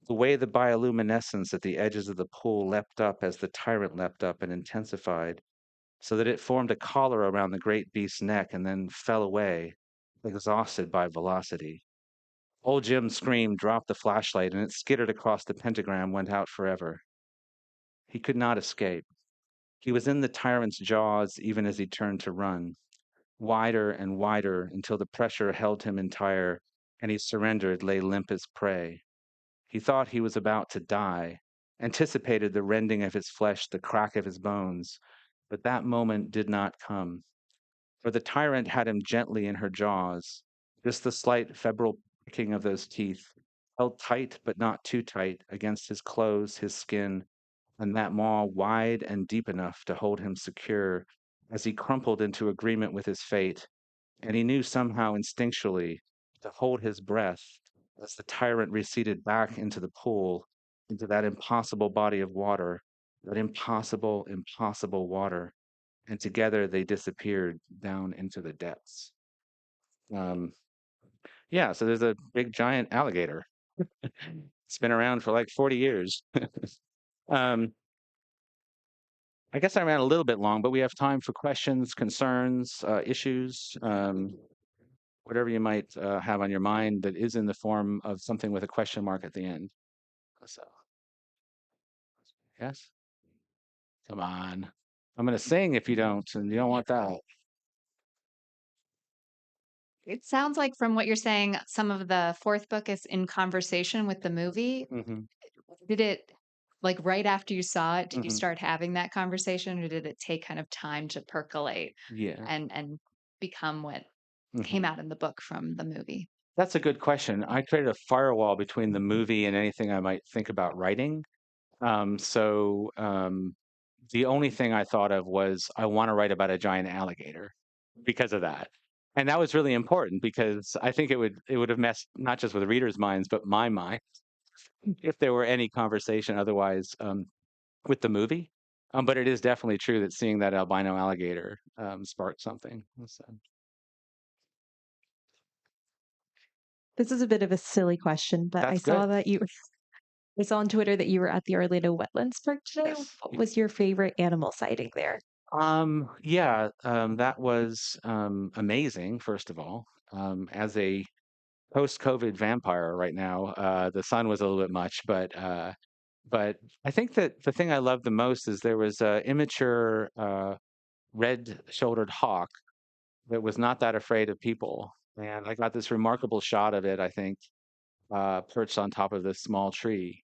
The way the bioluminescence at the edges of the pool leapt up as the tyrant leapt up and intensified, so that it formed a collar around the great beast's neck and then fell away, exhausted by velocity. Old Jim screamed, dropped the flashlight, and it skittered across the pentagram, went out forever. He could not escape. He was in the tyrant's jaws even as he turned to run, wider and wider until the pressure held him entire, and he surrendered, lay limp as prey. He thought he was about to die, anticipated the rending of his flesh, the crack of his bones, but that moment did not come. For the tyrant had him gently in her jaws, just the slight febrile pricking of those teeth, held tight but not too tight against his clothes, his skin, and that maw wide and deep enough to hold him secure as he crumpled into agreement with his fate. And he knew somehow instinctually to hold his breath as the tyrant receded back into the pool, into that impossible body of water, that impossible, impossible water, and together they disappeared down into the depths. Um, yeah, so there's a big giant alligator. It's been around for like 40 years. um, I guess I ran a little bit long, but we have time for questions, concerns, issues, whatever you might have on your mind that is in the form of something with a question mark at the end. So, yes, come on. I'm going to sing if you don't, and you don't want that. It sounds like from what you're saying, some of the fourth book is in conversation with the movie. Hmm. Did it, like, right after you saw it, did you Hmm. start having that conversation, or did it take kind of time to percolate Yeah. and become what came Hmm. out in the book from the movie? That's a good question. I created a firewall between the movie and anything I might think about writing. So the only thing I thought of was I want to write about a giant alligator because of that. And that was really important because I think it would have messed not just with readers' minds, but my mind if there were any conversation otherwise with the movie. But it is definitely true that seeing that albino alligator sparked something. So This is a bit of a silly question, but I that's saw good. that you I saw on Twitter that you were at the Orlando Wetlands Park today. Yes. What was your favorite animal sighting there? Yeah, that was amazing, first of all. As a post-COVID vampire right now, the sun was a little bit much, but I think that the thing I loved the most is there was a immature red-shouldered hawk that was not that afraid of people. And I got this remarkable shot of it, I think, perched on top of this small tree.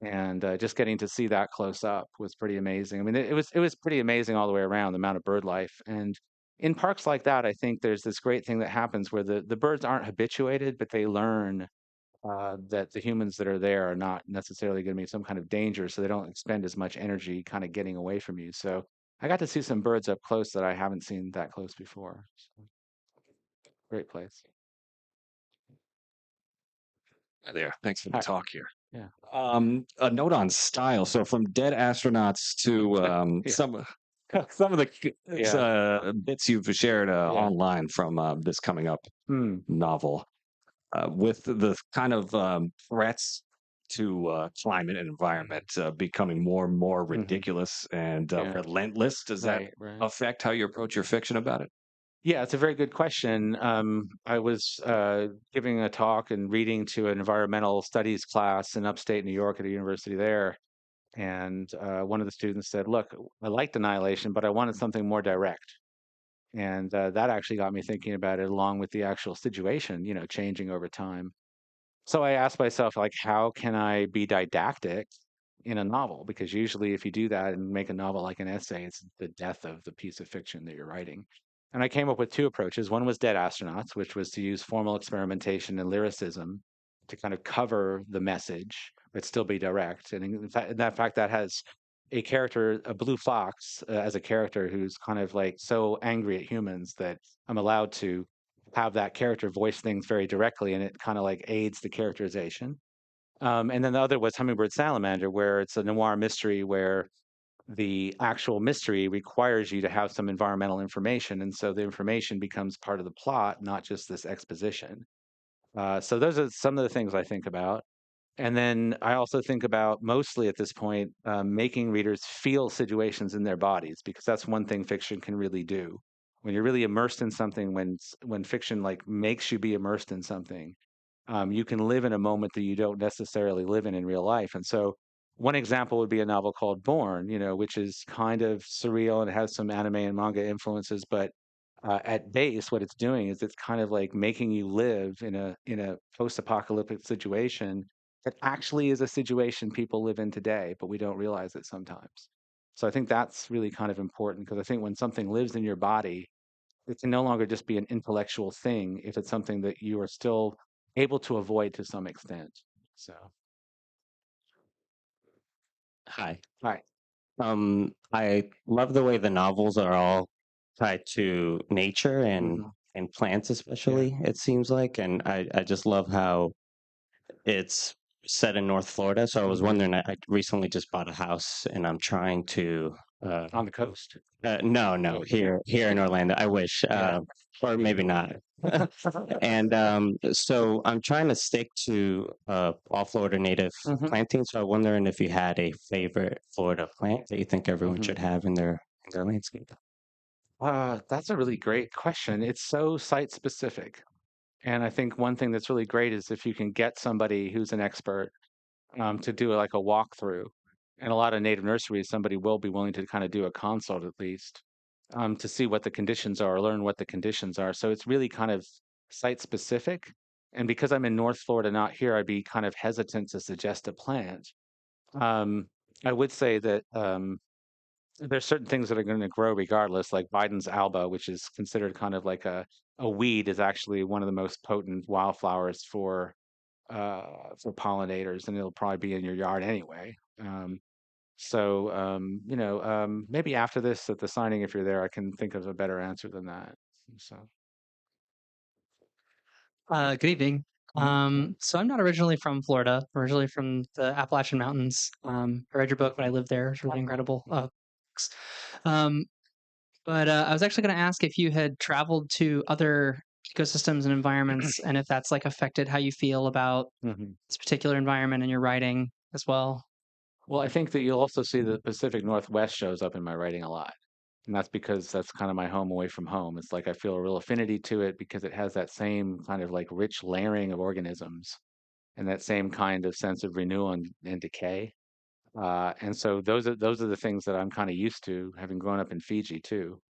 And just getting to see that close up was pretty amazing. I mean, it was pretty amazing all the way around, the amount of bird life. And in parks like that, I think there's this great thing that happens where the birds aren't habituated, but they learn that the humans that are there are not necessarily going to be some kind of danger, so they don't expend as much energy kind of getting away from you. So I got to see some birds up close that I haven't seen that close before. So, great place. Hi there. Thanks for the Hi. talk here. Yeah. A note on style. So from dead astronauts to Yeah. some of the Yeah. bits you've shared Yeah. online from this coming up Hmm. novel, with the kind of threats to climate and environment becoming more and more Hmm. ridiculous and Yeah. relentless, does that Right. Right. affect how you approach your fiction about it? Yeah, it's a very good question. I was giving a talk and reading to an environmental studies class in upstate New York at a university there. And one of the students said, "Look, I liked Annihilation, but I wanted something more direct." And that actually got me thinking about it along with the actual situation, changing over time. So I asked myself, like, how can I be didactic in a novel? Because usually, if you do that and make a novel like an essay, it's the death of the piece of fiction that you're writing. And I came up with two approaches. One was Dead Astronauts, which was to use formal experimentation and lyricism to kind of cover the message, but still be direct. And in that fact, that has a character, a blue fox, as a character who's kind of like so angry at humans that I'm allowed to have that character voice things very directly, and it kind of like aids the characterization. And then the other was Hummingbird Salamander, where it's a noir mystery where the actual mystery requires you to have some environmental information, and so the information becomes part of the plot, not just this exposition. So those are some of the things I think about. And then I also think about mostly at this point making readers feel situations in their bodies, because that's one thing fiction can really do. When you're really immersed in something, when fiction like makes you be immersed in something, you can live in a moment that you don't necessarily live in real life. And so, one example would be a novel called Born, which is kind of surreal and it has some anime and manga influences, but at base, what it's doing is it's kind of like making you live in a post-apocalyptic situation that actually is a situation people live in today, but we don't realize it sometimes. So I think that's really kind of important, because I think when something lives in your body, it can no longer just be an intellectual thing if it's something that you are still able to avoid to some extent. So, Hi. right. I love the way the novels are all tied to nature Hmm. and plants Yeah. especially, it seems like. And I just love how it's set in North Florida. So I was Hmm. wondering, I recently just bought a house and I'm trying to On the coast. no, Oh, here in Orlando. I wish, yeah. or maybe not. And so I'm trying to stick to all Florida native Hmm. planting. So I'm wondering if you had a favorite Florida plant that you think everyone Hmm. should have in their landscape. That's a really great question. It's so site specific. And I think one thing that's really great is if you can get somebody who's an expert to do like a walkthrough. And a lot of native nurseries, somebody will be willing to kind of do a consult at least to see what the conditions are, or learn what the conditions are. So it's really kind of site specific. And because I'm in North Florida, not here, I'd be kind of hesitant to suggest a plant. Um, I would say that there's certain things that are going to grow regardless, like Biden's alba, which is considered kind of like a weed, is actually one of the most potent wildflowers for pollinators, and it'll probably be in your yard anyway. Maybe after this at the signing, if you're there, I can think of a better answer than that. So, Good evening. yeah. So I'm not originally from Florida, originally from the Appalachian Mountains. I read your book when I lived there. It's really incredible. Books. Um, but I was actually going to ask if you had traveled to other ecosystems and environments, and if that's like affected how you feel about Mhm. this particular environment in your writing as well. Well, I think that you'll also see the Pacific Northwest shows up in my writing a lot. And that's because that's kind of my home away from home. It's like I feel a real affinity to it because it has that same kind of like rich layering of organisms and that same kind of sense of renewal and decay. And so those are the things that I'm kind of used to, having grown up in Fiji too.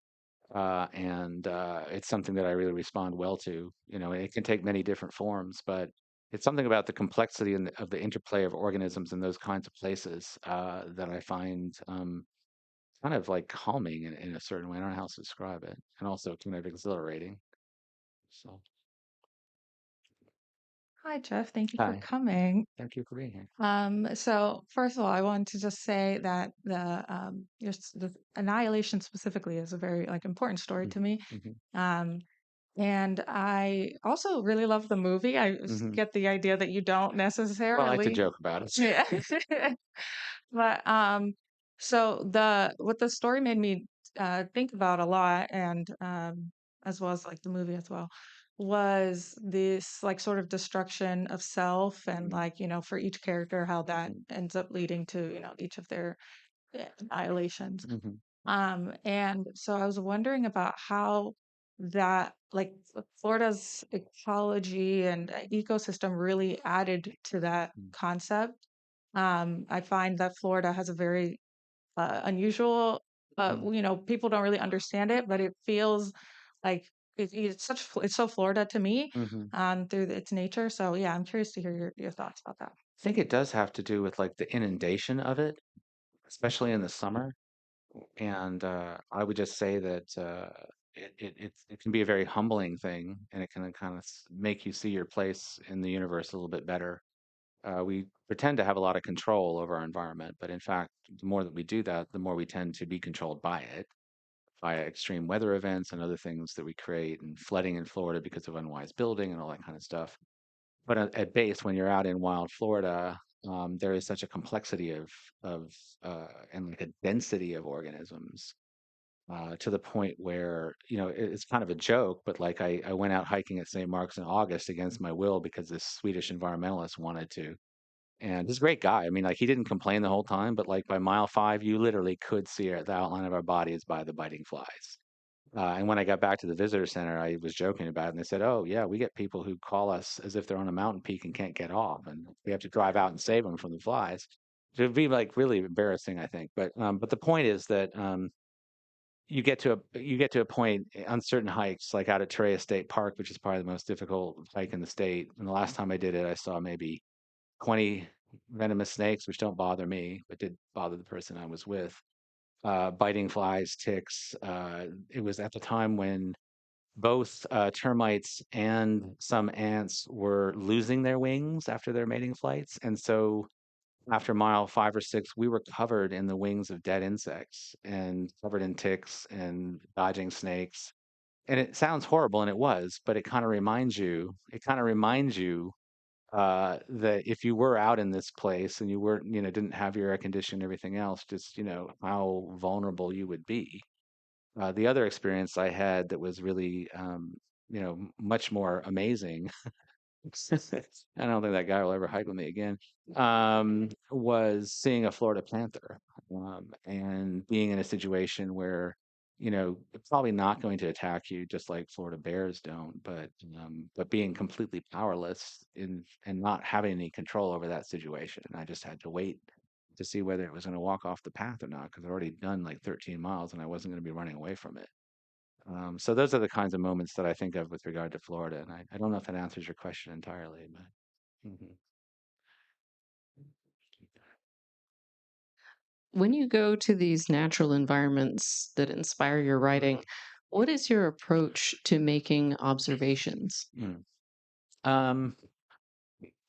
And it's something that I really respond well to. It can take many different forms, but it's something about the complexity of the interplay of organisms in those kinds of places that I find kind of like calming in a certain way. I don't know how else to describe it, and also kind of exhilarating. So, Hi, Jeff. Thank you for hi, coming. thank you for being here. So first of all, I wanted to just say that the Annihilation specifically is a very like important story to me. Hmm. Um, and I also really love the movie. I Hmm. get the idea that you don't Well, I like to necessarily, joke about it. yeah. But so the what the story made me think about a lot, and as well as like the movie as well, was this like sort of destruction of self, and like for each character how that ends up leading to each of their annihilations. Hmm. And so I was wondering about how that like Florida's ecology and ecosystem really added to that concept. I find that Florida has a very unusual, people don't really understand it, but it feels like it's so Florida to me, Hmm. through its nature. So yeah, I'm curious to hear your thoughts about that. I think it does have to do with like the inundation of it, especially in the summer. And I would just say that it can be a very humbling thing, and it can kind of make you see your place in the universe a little bit better. We pretend to have a lot of control over our environment, but in fact, the more that we do that, the more we tend to be controlled by it, by extreme weather events and other things that we create, and flooding in Florida because of unwise building and all that kind of stuff. But at base, when you're out in wild Florida, there is such a complexity of and like a density of organisms to the point where it's kind of a joke, but like I went out hiking at St. Mark's in August against my will because this Swedish environmentalist wanted to. And he's a great guy. I mean, like he didn't complain the whole time, but like by mile 5, you literally could see the outline of our bodies by the biting flies. And when I got back to the visitor center, I was joking about it, and they said, "Oh, yeah, we get people who call us as if they're on a mountain peak and can't get off, and we have to drive out and save them from the flies." So it'd be like really embarrassing, I think. But the point is that you get to a point on certain hikes, like out at Torreya State Park, which is probably the most difficult hike in the state. And the last time I did it, I saw maybe 20 venomous snakes, which don't bother me, but did bother the person I was with. Biting flies, ticks. It was at the time when both termites and some ants were losing their wings after their mating flights. And so after mile 5 or 6, we were covered in the wings of dead insects and covered in ticks and dodging snakes. And it sounds horrible, and it was, but it kind of reminds you that if you were out in this place and you weren't, didn't have your air conditioning and everything else, just, how vulnerable you would be. The other experience I had that was really, much more amazing. I don't think that guy will ever hike with me again. Was seeing a Florida panther, and being in a situation where, it's probably not going to attack you just like Florida bears don't, but being completely powerless in and not having any control over that situation. I just had to wait to see whether it was going to walk off the path or not because I'd already done like 13 miles and I wasn't going to be running away from it. So those are the kinds of moments that I think of with regard to Florida, and I don't know if that answers your question entirely, but mhm. When you go to these natural environments that inspire your writing, what is your approach to making observations? Mm. Um,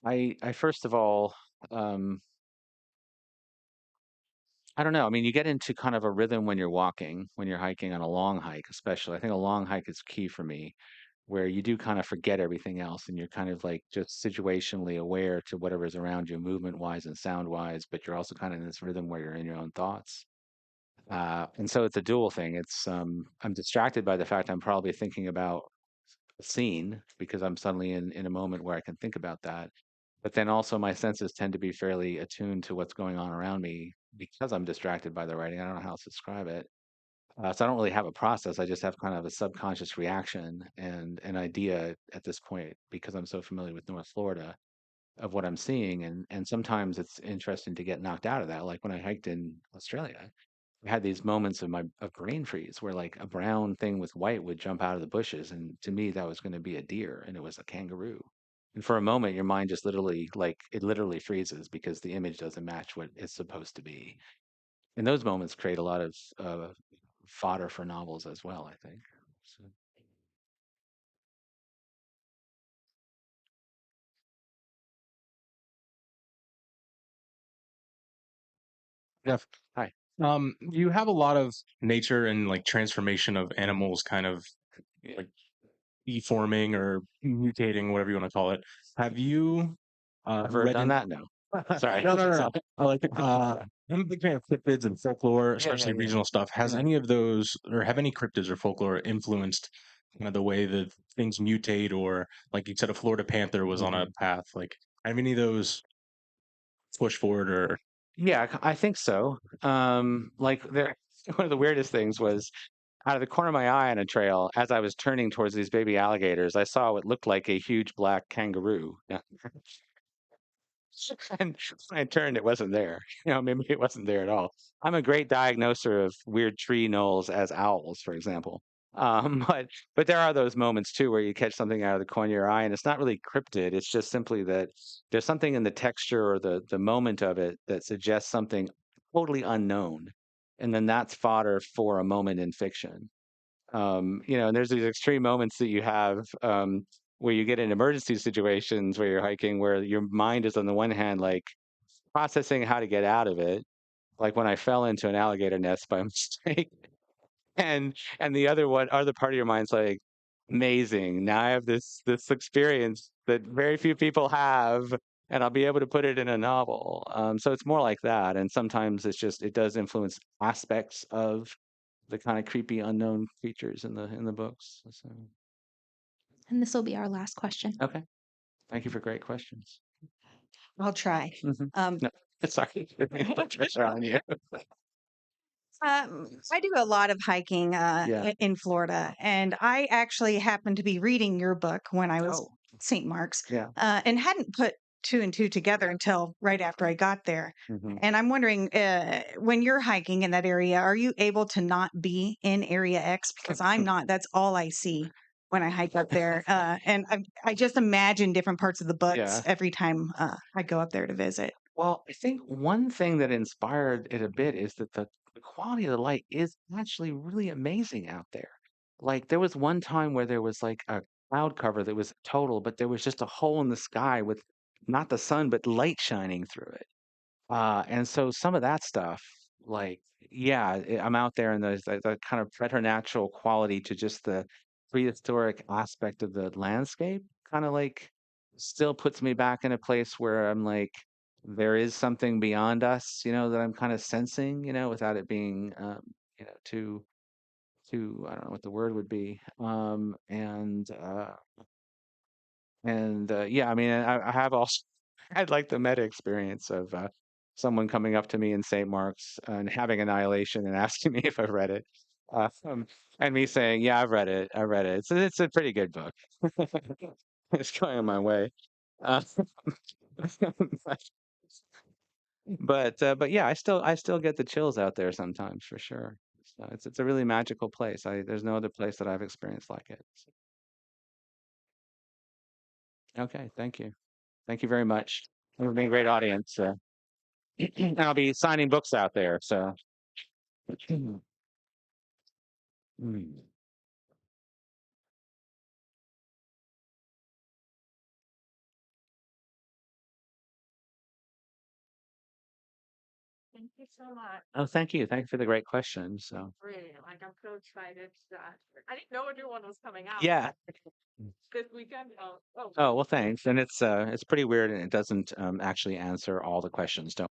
I first of all, um, I don't know. I mean, you get into kind of a rhythm when you're walking, when you're hiking on a long hike, especially. I think a long hike is key for me, where you do kind of forget everything else and you're kind of like just situationally aware to whatever's around you, movement wise and sound wise, but you're also kind of in this rhythm where you're in your own thoughts. And so it's a dual thing. I'm distracted by the fact I'm probably thinking about a scene because I'm suddenly in a moment where I can think about that. But then also my senses tend to be fairly attuned to what's going on around me because I'm distracted by the writing. I don't know how else to describe it. So I don't really have a process. I just have kind of a subconscious reaction and an idea at this point because I'm so familiar with North Florida of what I'm seeing. And sometimes it's interesting to get knocked out of that. Like when I hiked in Australia, I had these moments of brain freeze where like a brown thing with white would jump out of the bushes, and to me that was going to be a deer, and it was a kangaroo. And for a moment, your mind just literally like it literally freezes because the image doesn't match what it's supposed to be. and those moments create a lot of fodder for novels as well, I think. So, Jeff, hi. you have a lot of nature and like transformation of animals kind of like deforming or mutating, whatever you want to call it. Have you Ever read done in that? No. Sorry. no. I like I'm a big fan of cryptids and folklore, Yeah, yeah, especially yeah. regional stuff. Has Mhm. any of those or have any cryptids or folklore influenced kind of the way that things mutate or like you said a Florida panther was on a path? Like have any of those push forward or Yeah, I think so. Like there, one of the weirdest things was out of the corner of my eye on a trail, as I was turning towards these baby alligators, I saw what looked like a huge black kangaroo. Yeah. And when I turned, it wasn't there. Maybe it wasn't there at all. I'm a great diagnoser of weird tree knolls as owls, for example. But there are those moments too where you catch something out of the corner of your eye, and it's not really cryptid. It's just simply that there's something in the texture or the moment of it that suggests something totally unknown, and then that's fodder for a moment in fiction. And there's these extreme moments that you have where you get in emergency situations where you're hiking, where your mind is on the one hand like processing how to get out of it, like when I fell into an alligator nest by mistake, and the other part of your mind's like, amazing. Now I have this experience that very few people have, and I'll be able to put it in a novel. So it's more like that, and sometimes it does influence aspects of the kind of creepy unknown creatures in the books. So, And this will be our last question. okay, thank you for great questions. I'll try. Mhm. Um, No, sorry, put pressure on you. I do a lot of hiking Yeah. in Florida, and I actually happened to be reading your book when I was Oh, St. Mark's, yeah. and hadn't put two and two together until right after I got there. Hmm. And I'm wondering, when you're hiking in that area, are you able to not be in Area X? Because I'm not. That's all I see when I hike up there, and I just imagine different parts of the books Yeah. every time I go up there to visit. Well, I think one thing that inspired it a bit is that the quality of the light is actually really amazing out there. Like there was one time where there was like a cloud cover that was total, but there was just a hole in the sky with not the sun, but light shining through it. And so some of that stuff, like, yeah, I'm out there and there's the kind of preternatural quality to just the prehistoric aspect of the landscape, kind of like still puts me back in a place where I'm like, there is something beyond us, that I'm kind of sensing, without it being, too, I don't know what the word would be. Yeah, I mean, I have also had like the meta experience of someone coming up to me in St. Mark's and having Annihilation and asking me if I've read it, and me saying, "Yeah, I've read it. I read it. It's a pretty good book. It's going my way." Uh, but yeah, I still get the chills out there sometimes for sure. So it's a really magical place. There's no other place that I've experienced like it. Okay, thank you. Thank you very much. You've been a great audience. And I'll be signing books out there. So, mm. Thank you so much. Oh, thank you. Thank you for the great questions. So, Really, like I'm so excited that I didn't know a new one was coming out yeah. this weekend. Oh, Oh, well, thanks. And it's pretty weird, and it doesn't actually answer all the questions. Don't